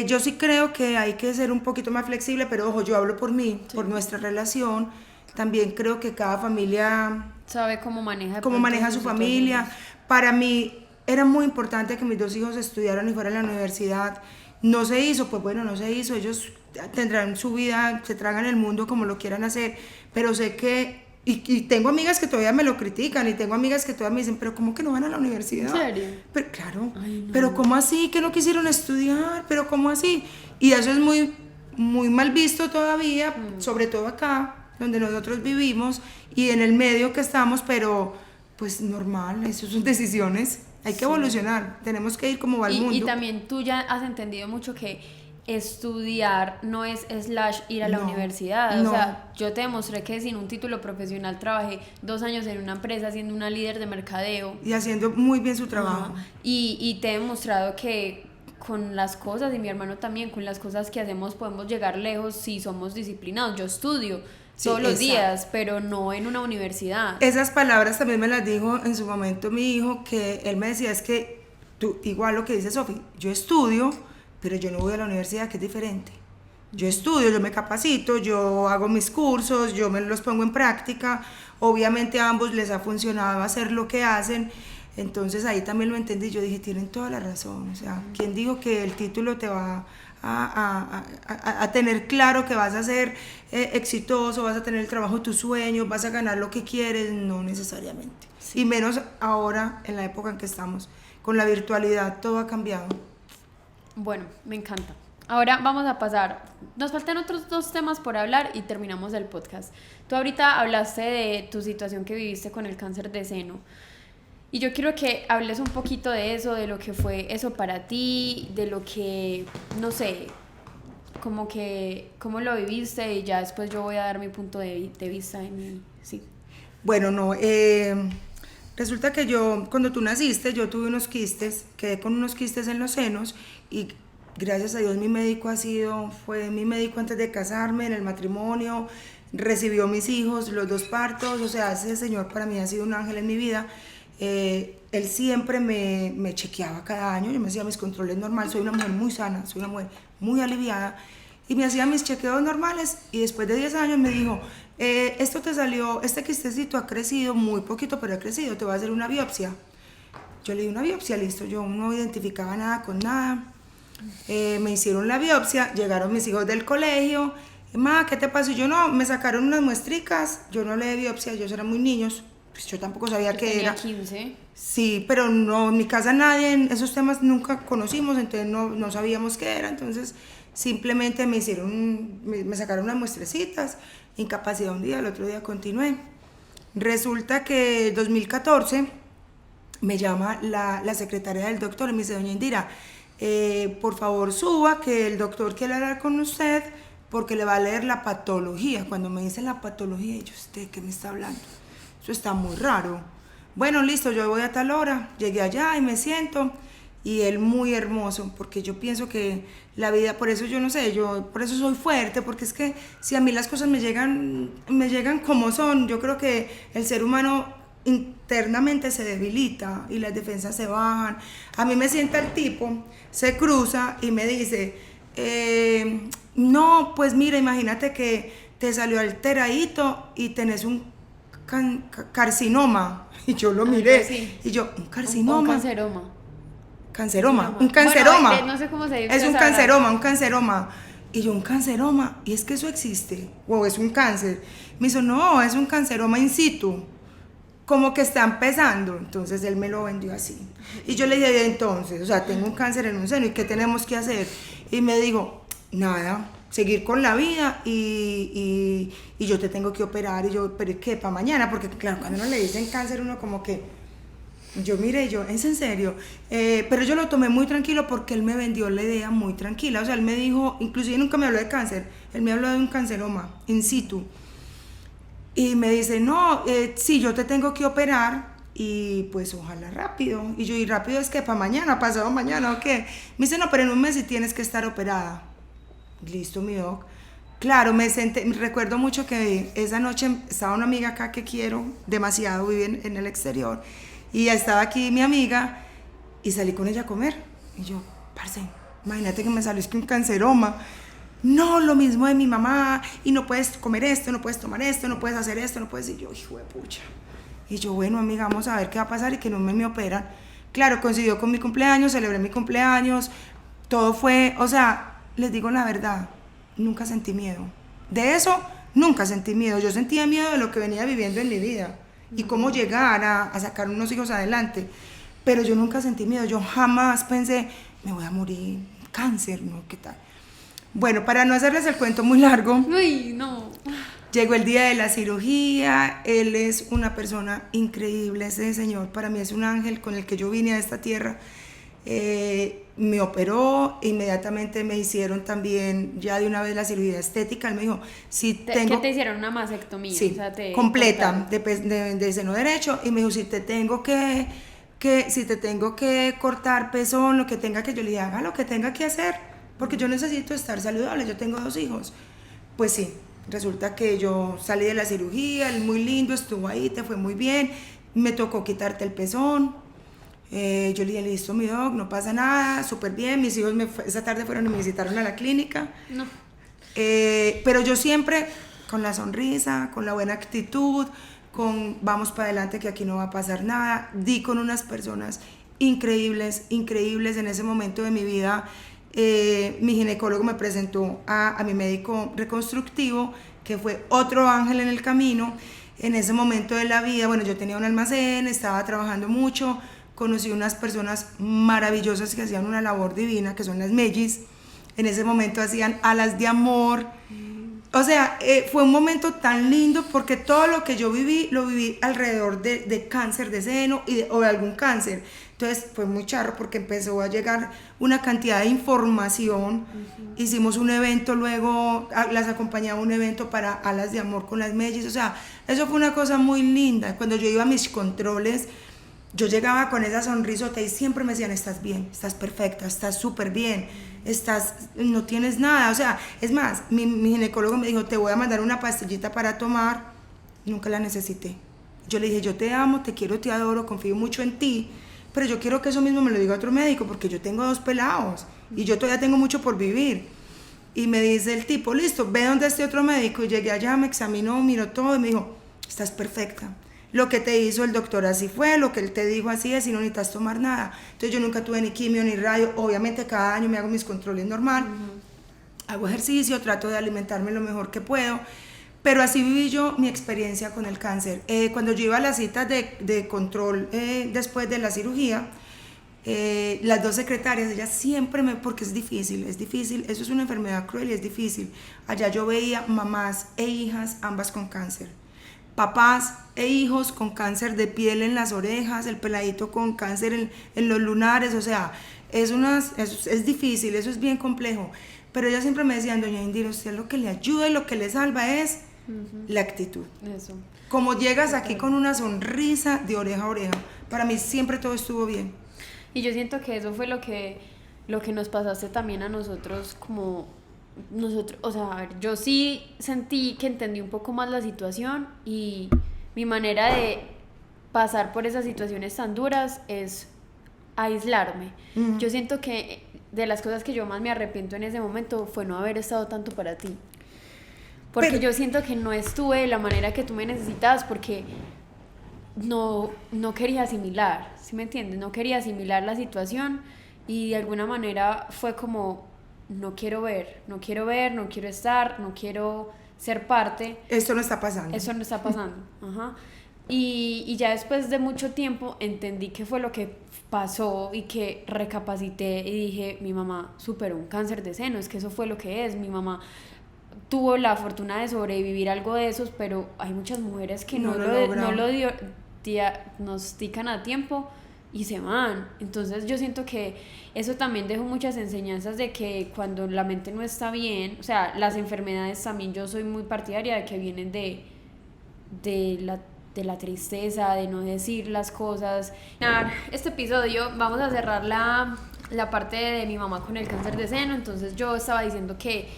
Yo sí creo que hay que ser un poquito más flexible, pero ojo, yo hablo por mí, sí. Por nuestra relación. También creo que cada familia sabe cómo maneja su familia. Para mí era muy importante que mis 2 hijos estudiaran y fueran a la universidad. No se hizo, pues bueno, no se hizo. Ellos tendrán su vida, se tragan el mundo como lo quieran hacer, pero sé que, y tengo amigas que todavía me lo critican, y tengo amigas que todavía me dicen, pero ¿cómo que no van a la universidad? ¿En serio? Pero claro, ay, no. Pero ¿cómo así que no quisieron estudiar? Pero ¿cómo así? Y eso es muy, muy mal visto todavía, sobre todo acá, donde nosotros vivimos, y en el medio que estamos, pero pues normal, eso son decisiones. Hay que evolucionar, tenemos que ir como va el mundo. Y también tú ya has entendido mucho que estudiar no es / ir a la universidad. O sea, yo te demostré que sin un título profesional trabajé 2 años en una empresa siendo una líder de mercadeo. Y haciendo muy bien su trabajo. Y te he demostrado que con las cosas, y mi hermano también, con las cosas que hacemos podemos llegar lejos si somos disciplinados. Yo estudio todos los días, pero no en una universidad. Esas palabras también me las dijo en su momento mi hijo, que él me decía, es que tú, igual lo que dice Sofi, yo estudio, pero yo no voy a la universidad, que es diferente. Yo estudio, yo me capacito, yo hago mis cursos, yo me los pongo en práctica. Obviamente a ambos les ha funcionado hacer lo que hacen. Entonces ahí también lo entendí. Yo dije, tienen toda la razón. O sea, ¿quién dijo que el título te va a tener claro que vas a ser exitoso, vas a tener el trabajo de tus sueños, vas a ganar lo que quieres? No necesariamente. Sí. Y menos ahora, en la época en que estamos. Con la virtualidad todo ha cambiado. Bueno, me encanta. Ahora vamos a pasar, nos faltan otros 2 temas por hablar y terminamos el podcast. Tú ahorita hablaste de tu situación que viviste con el cáncer de seno, y yo quiero que hables un poquito de eso, de lo que fue eso para ti, de lo que, no sé, como que, cómo lo viviste, y ya después yo voy a dar mi punto de vista y sí. Bueno, no, resulta que cuando tú naciste, yo tuve unos quistes, quedé con unos quistes en los senos, y gracias a Dios mi médico fue mi médico antes de casarme, en el matrimonio, recibió mis hijos, los 2 partos, o sea, ese señor para mí ha sido un ángel en mi vida. Él siempre me chequeaba cada año, yo me hacía mis controles normales, soy una mujer muy sana, soy una mujer muy aliviada, y me hacía mis chequeos normales, y después de 10 años me dijo, esto te salió, este quistecito ha crecido muy poquito, pero ha crecido, te voy a hacer una biopsia. Yo le di una biopsia, listo, yo no identificaba nada con nada. Me hicieron la biopsia, llegaron mis hijos del colegio, ma, ¿qué te pasó? Y yo no, me sacaron unas muestricas, yo no le di biopsia, ellos eran muy niños, pues yo tampoco sabía qué era. 15. Sí, pero no, en mi casa nadie, en esos temas nunca conocimos, entonces no sabíamos qué era, entonces simplemente me sacaron unas muestrecitas, incapacidad un día, el otro día continué. Resulta que en 2014 me llama la secretaria del doctor y me dice, doña Indira, por favor suba, que el doctor quiere hablar con usted porque le va a leer la patología. Cuando me dicen la patología, yo, ¿usted qué me está hablando? Eso está muy raro. Bueno, listo, yo voy a tal hora. Llegué allá y me siento, y él muy hermoso, porque yo pienso que la vida, por eso yo no sé, yo por eso soy fuerte, porque es que si a mí las cosas me llegan como son, yo creo que el ser humano internamente se debilita y las defensas se bajan. A mí me sienta el tipo, se cruza y me dice, no, pues mira, imagínate que te salió alteradito y tenés un carcinoma. Y yo lo miré, sí. Y yo, ¿un carcinoma? Un canceroma. Un canceroma. Bueno, no sé cómo se dice. Es un canceroma. Y yo, un canceroma, y es que eso existe, o es un cáncer. Me dijo, no, es un canceroma in situ, como que está empezando. Entonces él me lo vendió así. Y yo le dije, entonces, o sea, tengo un cáncer en un seno, ¿y qué tenemos que hacer? Y me dijo, nada, seguir con la vida y yo te tengo que operar. Y yo, pero ¿qué? ¿Para mañana? Porque claro, cuando uno le dicen cáncer, uno como que... Yo miré, yo, ¿es en serio? Pero yo lo tomé muy tranquilo porque él me vendió la idea muy tranquila. O sea, él me dijo, inclusive nunca me habló de cáncer, él me habló de un canceroma in situ. Y me dice, no, sí, yo te tengo que operar y pues ojalá rápido. Y yo, ¿y rápido es que para mañana, pasado mañana o qué? Me dice, no, pero en un mes sí tienes que estar operada. Listo, mi doc. Claro, me senté, recuerdo mucho que esa noche estaba una amiga acá que quiero demasiado, vive en el exterior. Y estaba aquí mi amiga y salí con ella a comer. Y yo, parce, imagínate que me salió es que un canceroma. No, lo mismo de mi mamá. Y no puedes comer esto, no puedes tomar esto, no puedes hacer esto, no puedes... Y yo, hijo de pucha. Y yo, bueno, amiga, vamos a ver qué va a pasar y que no me operan. Claro, coincidió con mi cumpleaños, celebré mi cumpleaños. Todo fue, o sea, les digo la verdad, nunca sentí miedo. De eso, nunca sentí miedo. Yo sentía miedo de lo que venía viviendo en mi vida y cómo llegar a sacar unos hijos adelante. Pero yo nunca sentí miedo, yo jamás pensé, me voy a morir, cáncer, ¿no? ¿Qué tal? Bueno, para no hacerles el cuento muy largo, Uy, no. llegó el día de la cirugía, él es una persona increíble, ese señor para mí es un ángel con el que yo vine a esta tierra. Me operó, inmediatamente me hicieron también ya de una vez la cirugía estética. Él me dijo, si tengo... ¿Qué te hicieron? Una mastectomía. Sí, O sea, te completa, cortaron. de seno derecho. Y me dijo, si te tengo si te tengo que cortar pezón, lo que tenga que, yo le dije, haga lo que tenga que hacer, porque yo necesito estar saludable, yo tengo 2 hijos. Pues sí, resulta que yo salí de la cirugía, él muy lindo, estuvo ahí, te fue muy bien, me tocó quitarte el pezón. Yo le dije, listo, mi doc, no pasa nada, súper bien. Mis hijos esa tarde fueron y me visitaron a la clínica. No. Pero yo siempre con la sonrisa, con la buena actitud, con vamos para adelante que aquí no va a pasar nada. Di con unas personas increíbles, increíbles en ese momento de mi vida. Mi ginecólogo me presentó a mi médico reconstructivo, que fue otro ángel en el camino. En ese momento de la vida, bueno, yo tenía un almacén, estaba trabajando mucho, conocí unas personas maravillosas que hacían una labor divina, que son las mellis. En ese momento hacían alas de amor. O sea, fue un momento tan lindo porque todo lo que yo viví, lo viví alrededor de cáncer de seno o de algún cáncer. Entonces fue muy charro porque empezó a llegar una cantidad de información. Hicimos un evento luego, las acompañaba a un evento para alas de amor con las mellis. O sea, eso fue una cosa muy linda. Cuando yo iba a mis controles, yo llegaba con esa sonrisota y siempre me decían, estás bien, estás perfecta, estás súper bien, no tienes nada. O sea, es más, mi ginecólogo me dijo, te voy a mandar una pastillita para tomar. Nunca la necesité. Yo le dije, yo te amo, te quiero, te adoro, confío mucho en ti, pero yo quiero que eso mismo me lo diga otro médico porque yo tengo 2 pelados y yo todavía tengo mucho por vivir. Y me dice el tipo, listo, ve donde esté otro médico. Y llegué allá, me examinó, miró todo y me dijo, estás perfecta. Lo que te hizo el doctor así fue, lo que él te dijo así es y no necesitas tomar nada. Entonces yo nunca tuve ni quimio ni radio, obviamente cada año me hago mis controles normal, hago ejercicio, trato de alimentarme lo mejor que puedo, pero así viví yo mi experiencia con el cáncer. Cuando yo iba a las citas de control después de la cirugía, las 2 secretarias, ellas siempre porque es difícil, eso es una enfermedad cruel y es difícil. Allá yo veía mamás e hijas, ambas con cáncer. Papás e hijos con cáncer de piel en las orejas, el peladito con cáncer en los lunares, o sea, es difícil, eso es bien complejo. Pero ellas siempre me decían, doña Indira, usted lo que le ayuda y lo que le salva es la actitud. Eso. Como llegas aquí con una sonrisa de oreja a oreja, para mí siempre todo estuvo bien. Y yo siento que eso fue lo que nos pasaste también a nosotros o sea, a ver, yo sí sentí que entendí un poco más la situación y mi manera de pasar por esas situaciones tan duras es aislarme. Yo siento que de las cosas que yo más me arrepiento en ese momento fue no haber estado tanto para ti. Porque yo siento que no estuve de la manera que tú me necesitabas porque no quería asimilar, ¿sí me entiendes? No quería asimilar la situación y de alguna manera fue como no quiero ver, no quiero estar, no quiero ser parte. Esto no está pasando. Eso no está pasando. Ajá. Y ya después de mucho tiempo entendí qué fue lo que pasó y que recapacité y dije, mi mamá superó un cáncer de seno, es que eso fue lo que es. Mi mamá tuvo la fortuna de sobrevivir algo de esos, pero hay muchas mujeres que no lo diagnostican a tiempo y se van. Entonces yo siento que eso también dejó muchas enseñanzas de que cuando la mente no está bien, o sea, las enfermedades también, yo soy muy partidaria de que vienen de la tristeza, de no decir las cosas. Este episodio vamos a cerrar la parte de mi mamá con el cáncer de seno. Entonces yo estaba diciendo que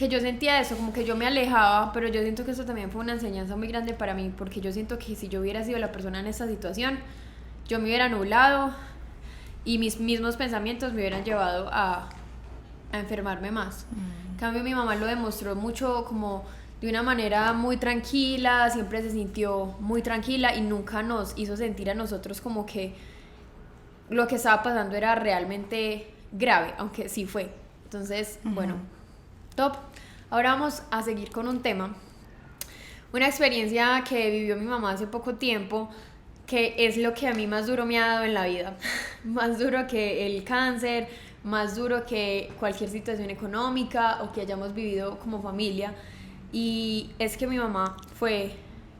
yo sentía eso, como que yo me alejaba, pero yo siento que eso también fue una enseñanza muy grande para mí, porque yo siento que si yo hubiera sido la persona en esta situación, yo me hubiera nublado y mis mismos pensamientos me hubieran llevado a enfermarme más. En cambio, mi mamá lo demostró mucho, como de una manera muy tranquila, siempre se sintió muy tranquila y nunca nos hizo sentir a nosotros como que lo que estaba pasando era realmente grave, aunque sí fue. Entonces, bueno, top. Ahora vamos a seguir con un tema, una experiencia que vivió mi mamá hace poco tiempo, que es lo que a mí más duro me ha dado en la vida. Más duro que el cáncer, más duro que cualquier situación económica o que hayamos vivido como familia. Y es que mi mamá fue,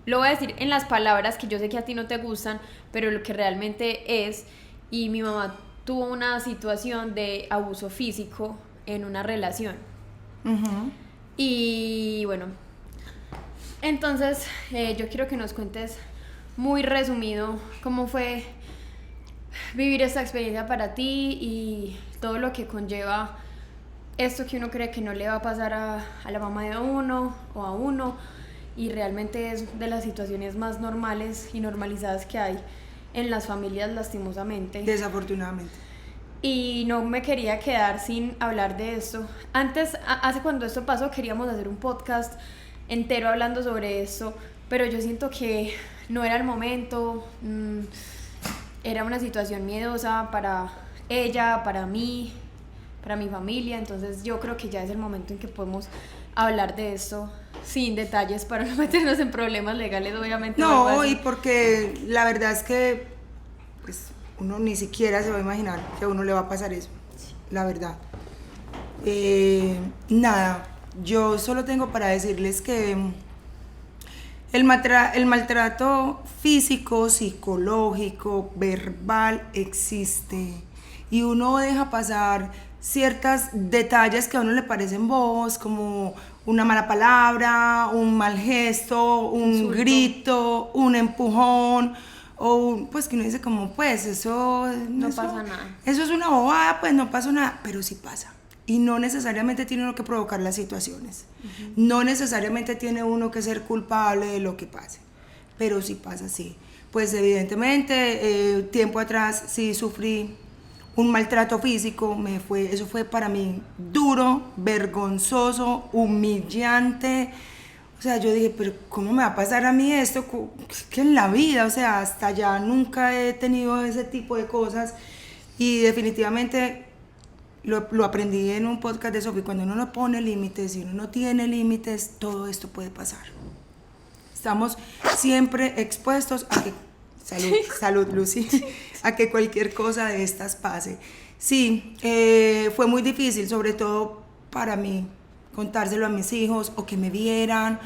lo voy a decir en las palabras que yo sé que a ti no te gustan, pero lo que realmente es, y mi mamá tuvo una situación de abuso físico en una relación. Y bueno, entonces yo quiero que nos cuentes muy resumido cómo fue vivir esta experiencia para ti y todo lo que conlleva esto que uno cree que no le va a pasar a la mamá de uno o a uno, y realmente es de las situaciones más normales y normalizadas que hay en las familias, lastimosamente. Desafortunadamente. Y no me quería quedar sin hablar de esto. Antes, hace cuando esto pasó, queríamos hacer un podcast entero hablando sobre esto, pero yo siento que no era el momento. Era una situación miedosa para ella, para mí, para mi familia. Entonces yo creo que ya es el momento en que podemos hablar de esto sin detalles para no meternos en problemas legales, obviamente. No, y porque la verdad es que pues uno ni siquiera se va a imaginar que a uno le va a pasar eso, la verdad. Nada, yo solo tengo para decirles que el maltrato físico, psicológico, verbal existe, y uno deja pasar ciertos detalles que a uno le parecen bobos, como una mala palabra, un mal gesto, un insulto, grito, un empujón, o pues que uno dice como pues eso no pasa nada. Eso es una bobada, pues no pasa nada, pero sí pasa. Y no necesariamente tiene uno que provocar las situaciones. No necesariamente tiene uno que ser culpable de lo que pase, pero sí pasa, sí. Pues evidentemente, tiempo atrás sí sufrí un maltrato físico. Eso fue para mí duro, vergonzoso, humillante. O sea, yo dije, pero ¿cómo me va a pasar a mí esto? Que en la vida, o sea, hasta allá nunca he tenido ese tipo de cosas. Y definitivamente lo aprendí en un podcast de Sofi. Cuando uno no pone límites y uno no tiene límites, todo esto puede pasar. Estamos siempre expuestos a que, salud Lucy, a que cualquier cosa de estas pase. Sí, fue muy difícil, sobre todo para mí, contárselo a mis hijos o que me vieran.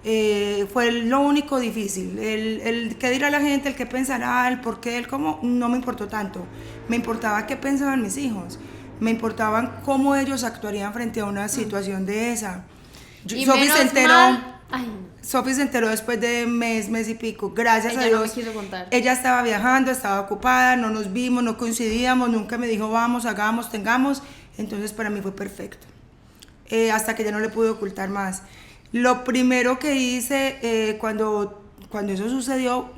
Fue lo único difícil. El qué dirá la gente, el qué pensará, el por qué, el cómo, no me importó tanto. Me importaba qué pensaban mis hijos. Me importaban cómo ellos actuarían frente a una situación de esa. Sofi se enteró después de mes y pico. Gracias a Dios. No me quiso contar. Ella estaba viajando, estaba ocupada, no nos vimos, no coincidíamos, nunca me dijo vamos, hagamos, tengamos. Entonces para mí fue perfecto. Hasta que ya no le pude ocultar más. Lo primero que hice cuando eso sucedió,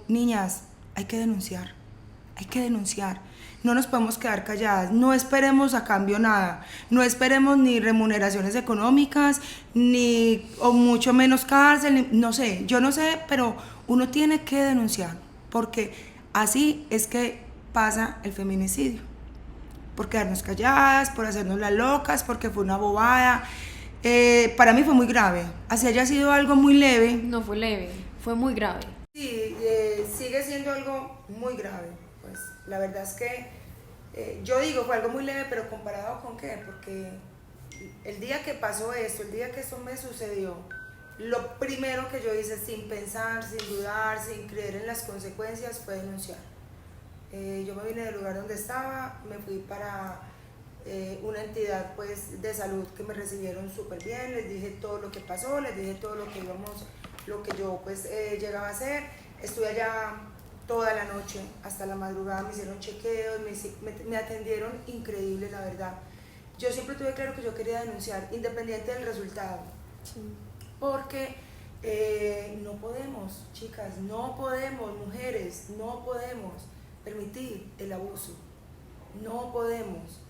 niñas, hay que denunciar. No nos podemos quedar calladas, no esperemos a cambio nada, no esperemos ni remuneraciones económicas, o mucho menos cárcel, yo no sé, pero uno tiene que denunciar, porque así es que pasa el feminicidio. por quedarnos calladas, por hacernos las locas, porque fue una bobada. Para mí fue muy grave. Así haya sido algo muy leve. No fue leve, fue muy grave. Sí, sigue siendo algo muy grave. Pues la verdad es que yo digo, fue algo muy leve, pero comparado con qué, porque el día que pasó esto, el día que esto me sucedió, lo primero que yo hice sin pensar, sin dudar, sin creer en las consecuencias fue denunciar. Yo me vine del lugar donde estaba, me fui para una entidad pues de salud que me recibieron súper bien, les dije todo lo que pasó, les dije todo lo que lo que yo pues llegaba a hacer. Estuve allá toda la noche hasta la madrugada, me hicieron chequeos, me atendieron increíble, la verdad. Yo siempre tuve claro que yo quería denunciar, independiente del resultado. Sí. Porque no podemos, chicas, no podemos, mujeres, no podemos permitir el abuso. No podemos.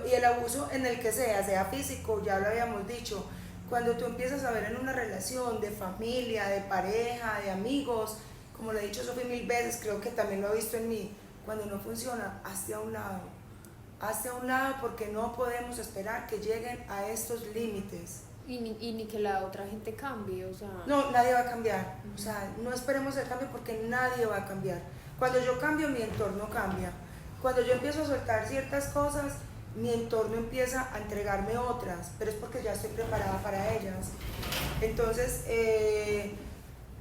Y el abuso en el que sea físico, ya lo habíamos dicho, cuando tú empiezas a ver en una relación de familia, de pareja, de amigos, como lo he dicho Sofía 1000 veces, creo que también lo ha visto en mí, cuando no funciona, hazte a un lado. Hazte a un lado porque no podemos esperar que lleguen a estos límites. Y ni que la otra gente cambie, o sea... No, nadie va a cambiar. O sea, no esperemos el cambio porque nadie va a cambiar. Cuando yo cambio, mi entorno cambia. Cuando yo empiezo a soltar ciertas cosas, mi entorno empieza a entregarme otras, pero es porque ya estoy preparada para ellas. Entonces,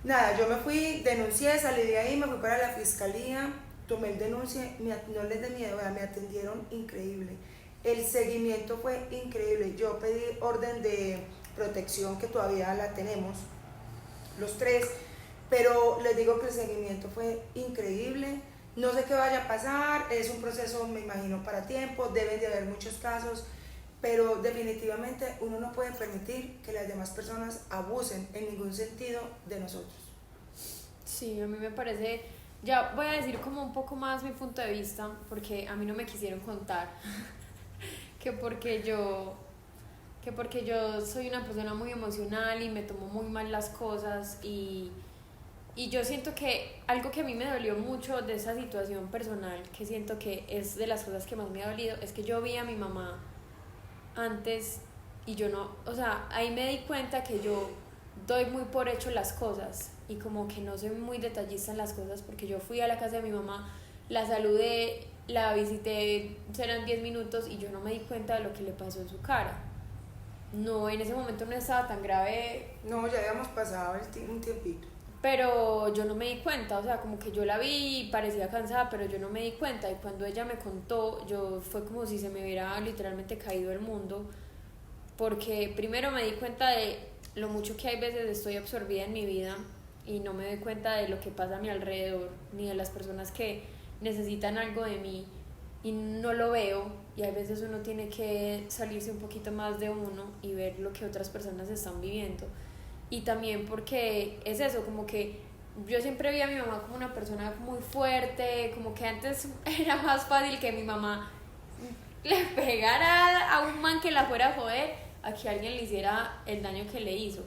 nada, yo me fui, denuncié, salí de ahí, me fui para la fiscalía, tomé el denuncio, no les dé miedo, me atendieron increíble. El seguimiento fue increíble. Yo pedí orden de protección, que todavía la tenemos, los tres, pero les digo que el seguimiento fue increíble. No sé qué vaya a pasar, es un proceso, me imagino, para tiempo, deben de haber muchos casos, pero definitivamente uno no puede permitir que las demás personas abusen en ningún sentido de nosotros. Sí, a mí me parece, ya voy a decir como un poco más mi punto de vista, porque a mí no me quisieron contar que porque yo soy una persona muy emocional y me tomo muy mal las cosas y yo siento que algo que a mí me dolió mucho de esa situación personal, que siento que es de las cosas que más me ha dolido, es que yo vi a mi mamá antes y yo no, o sea, ahí me di cuenta que yo doy muy por hecho las cosas y como que no soy muy detallista en las cosas, porque yo fui a la casa de mi mamá, la saludé, la visité, serán 10 minutos y yo no me di cuenta de lo que le pasó en su cara. No, en ese momento no estaba tan grave. No, ya habíamos pasado un tiempito. Pero yo no me di cuenta, o sea, como que yo la vi y parecía cansada, pero yo no me di cuenta. Y cuando ella me contó, fue como si se me hubiera literalmente caído el mundo, porque primero me di cuenta de lo mucho que hay veces estoy absorbida en mi vida y no me doy cuenta de lo que pasa a mi alrededor, ni de las personas que necesitan algo de mí y no lo veo. Y hay veces uno tiene que salirse un poquito más de uno y ver lo que otras personas están viviendo. Y también porque es eso, como que yo siempre vi a mi mamá como una persona muy fuerte, como que antes era más fácil que mi mamá le pegara a un man que la fuera a joder a que alguien le hiciera el daño que le hizo.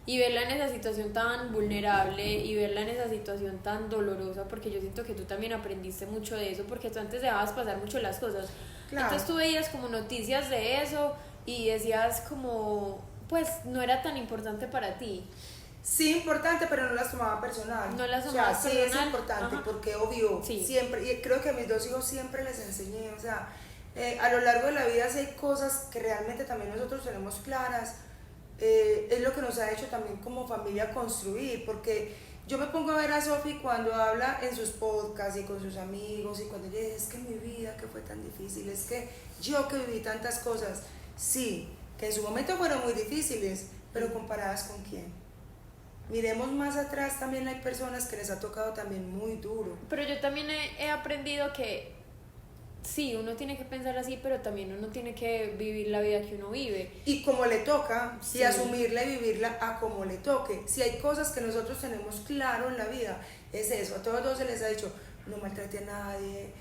Y verla en esa situación tan vulnerable y verla en esa situación tan dolorosa, porque yo siento que tú también aprendiste mucho de eso, porque tú antes dejabas pasar mucho las cosas. Claro. Entonces tú veías como noticias de eso y decías como, pues no era tan importante para ti. Sí, importante, pero no las tomaba personal. No las tomaba personal. Sí es importante, ajá, porque obvio, sí. Siempre, y creo que a mis dos hijos siempre les enseñé, o sea, a lo largo de la vida sí hay cosas que realmente también nosotros tenemos claras, es lo que nos ha hecho también como familia construir, porque yo me pongo a ver a Sofi cuando habla en sus podcasts y con sus amigos, y cuando ella dice, es que mi vida que fue tan difícil, es que yo que viví tantas cosas, sí, que en su momento fueron muy difíciles, pero comparadas con quién. Miremos más atrás, también hay personas que les ha tocado también muy duro. Pero yo también he aprendido que sí, uno tiene que pensar así, pero también uno tiene que vivir la vida que uno vive. Y como le toca, sí. Y asumirla y vivirla a como le toque. Si hay cosas que nosotros tenemos claro en la vida, es eso. A todos se les ha dicho, no maltrate a nadie,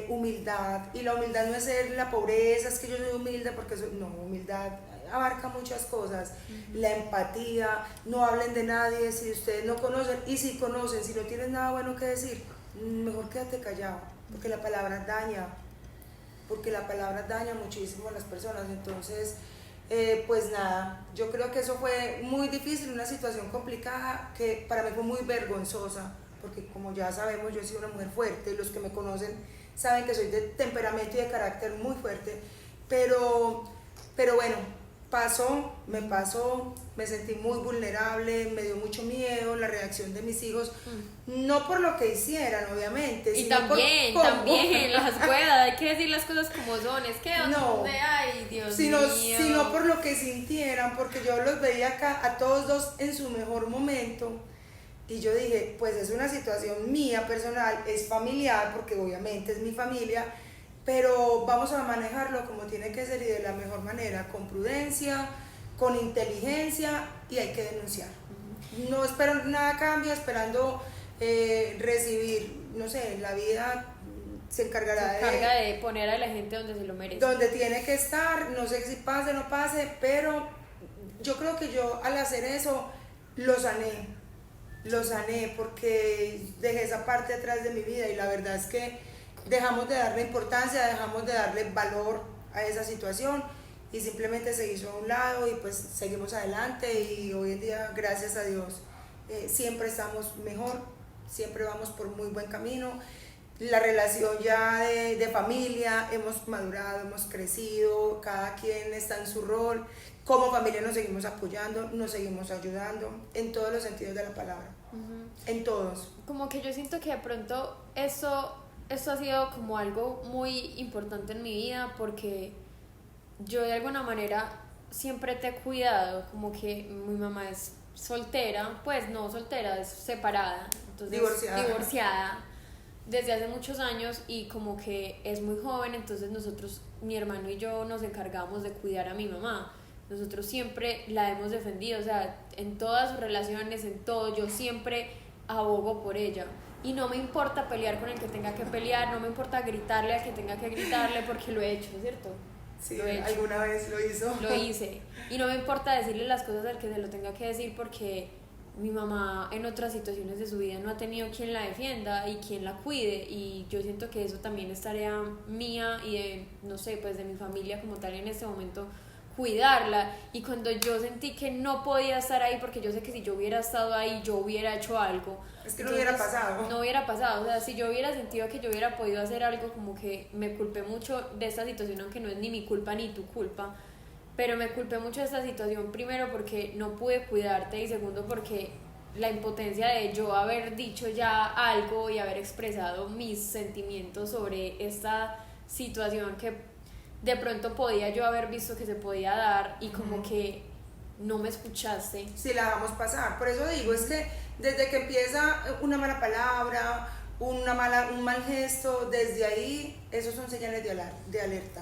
humildad. Y la humildad no es ser la pobreza, es que yo soy humilde porque no, humildad abarca muchas cosas. La empatía, no hablen de nadie si ustedes no conocen, y si conocen, si no tienen nada bueno que decir, mejor quédate callado, porque la palabra daña. porque la palabra daña muchísimo a las personas. Entonces, pues nada, yo creo que eso fue muy difícil, una situación complicada que para mí fue muy vergonzosa, porque como ya sabemos, yo he sido una mujer fuerte, los que me conocen saben que soy de temperamento y de carácter muy fuerte, pero bueno, pasó, me sentí muy vulnerable, me dio mucho miedo la reacción de mis hijos, no por lo que hicieran, obviamente. Y sino también, las puedas, hay que decir las cosas como son, es que no, ay, Dios sino, mío. sino por lo que sintieran, porque yo los veía acá a todos dos en su mejor momento, y yo dije, pues es una situación mía personal, es familiar, porque obviamente es mi familia, pero vamos a manejarlo como tiene que ser y de la mejor manera, con prudencia, con inteligencia, y hay que denunciar. No espero nada a cambio, esperando recibir, no sé, la vida se encarga de poner a la gente donde se lo merece. Donde tiene que estar, no sé si pase o no pase, pero yo creo que yo al hacer eso lo sané porque dejé esa parte atrás de mi vida, y la verdad es que dejamos de darle importancia, dejamos de darle valor a esa situación y simplemente se hizo a un lado, y pues seguimos adelante, y hoy en día, gracias a Dios, siempre estamos mejor, siempre vamos por muy buen camino. La relación ya de familia, hemos madurado, hemos crecido, cada quien está en su rol, como familia nos seguimos apoyando, nos seguimos ayudando en todos los sentidos de la palabra, en todos. Como que yo siento que de pronto esto ha sido como algo muy importante en mi vida, porque yo de alguna manera siempre te he cuidado, como que mi mamá es soltera, pues no soltera, es separada, entonces divorciada desde hace muchos años, y como que es muy joven, entonces nosotros, mi hermano y yo, nos encargamos de cuidar a mi mamá. Nosotros siempre la hemos defendido, o sea, en todas sus relaciones, en todo, yo siempre abogo por ella. Y no me importa pelear con el que tenga que pelear, no me importa gritarle al que tenga que gritarle, porque lo he hecho, ¿cierto? Sí, alguna vez lo hizo. Lo hice. Y no me importa decirle las cosas al que se lo tenga que decir, porque mi mamá en otras situaciones de su vida no ha tenido quien la defienda y quien la cuide, y yo siento que eso también es tarea mía y de, no sé, pues de mi familia como tal en este momento, cuidarla. Y cuando yo sentí que no podía estar ahí, porque yo sé que si yo hubiera estado ahí yo hubiera hecho algo, es que no hubiera pasado. No hubiera pasado, o sea, si yo hubiera sentido que yo hubiera podido hacer algo, como que me culpé mucho de esta situación, aunque no es ni mi culpa ni tu culpa, pero me culpé mucho de esta situación, primero porque no pude cuidarte, y segundo porque la impotencia de yo haber dicho ya algo y haber expresado mis sentimientos sobre esta situación que de pronto podía yo haber visto que se podía dar, y como que no me escuchaste. Sí, la dejamos pasar. Por eso digo, es que desde que empieza una mala palabra, un mal gesto, desde ahí, esos son señales de alerta.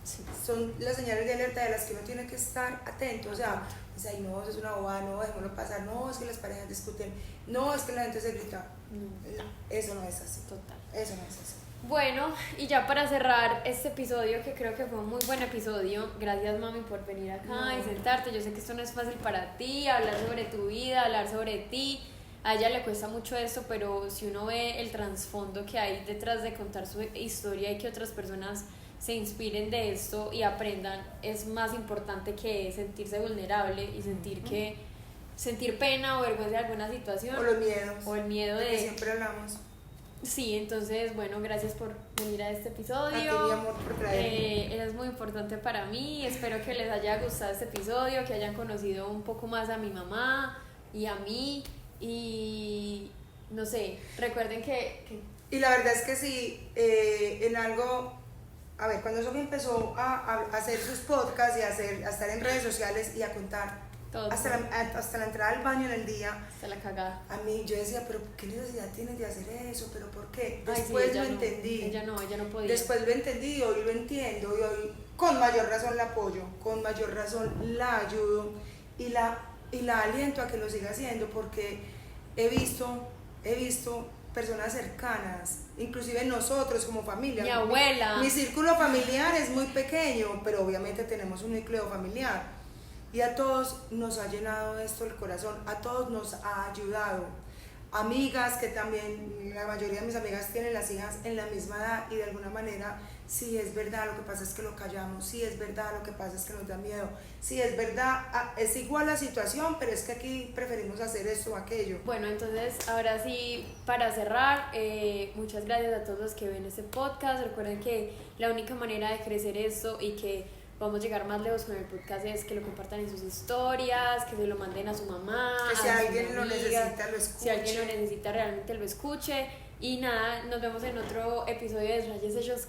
Sí. Son las señales de alerta de las que uno tiene que estar atento. O sea, pues, ay, no, eso es una bobada, no, dejémoslo pasar, no, es que las parejas discuten, no, es que la gente se grita. No, eso no es así. Total. Eso no es así. Bueno, y ya para cerrar este episodio, que creo que fue un muy buen episodio, gracias mami por venir acá y sentarte. Yo sé que esto no es fácil para ti, hablar sobre tu vida, hablar sobre ti. A ella le cuesta mucho esto, pero si uno ve el trasfondo que hay detrás de contar su historia y que otras personas se inspiren de esto y aprendan, es más importante que sentirse vulnerable y sentir pena o vergüenza de alguna situación. O los miedos. O el miedo de que siempre hablamos. Sí, entonces, bueno, gracias por venir a este episodio. A ti, mi amor, por traerme. Es muy importante para mí. Espero que les haya gustado este episodio, que hayan conocido un poco más a mi mamá y a mí. Y no sé, recuerden que... Y la verdad es que sí, en algo... A ver, cuando Sofía empezó a hacer sus podcasts y a estar en redes sociales y a contar hasta la entrada al baño en el día, hasta la cagada, a mí yo decía, pero ¿qué necesidad tienes de hacer eso? ¿Pero por qué? Después lo entendí. Ella no podía. Después lo entendí y hoy lo entiendo, y hoy con mayor razón la apoyo, con mayor razón la ayudo y la aliento a que lo siga haciendo, porque he visto personas cercanas, inclusive nosotros como familia. Mi abuela. Mi círculo familiar es muy pequeño, pero obviamente tenemos un núcleo familiar, y a todos nos ha llenado esto el corazón, a todos nos ha ayudado. Amigas que también, la mayoría de mis amigas tienen las hijas en la misma edad, y de alguna manera sí es verdad, lo que pasa es que lo callamos, sí es verdad, lo que pasa es que nos da miedo, sí es verdad, es igual la situación, pero es que aquí preferimos hacer esto o aquello. Bueno, entonces ahora sí, para cerrar, muchas gracias a todos los que ven este podcast. Recuerden que la única manera de crecer esto y que vamos a llegar más lejos con el podcast es que lo compartan en sus historias, que se lo manden a su mamá, Que si a alguien sus lo amigas, necesita, lo escuche. si alguien lo necesita realmente lo escuche. Y nada, nos vemos en otro episodio de Rayes Hechos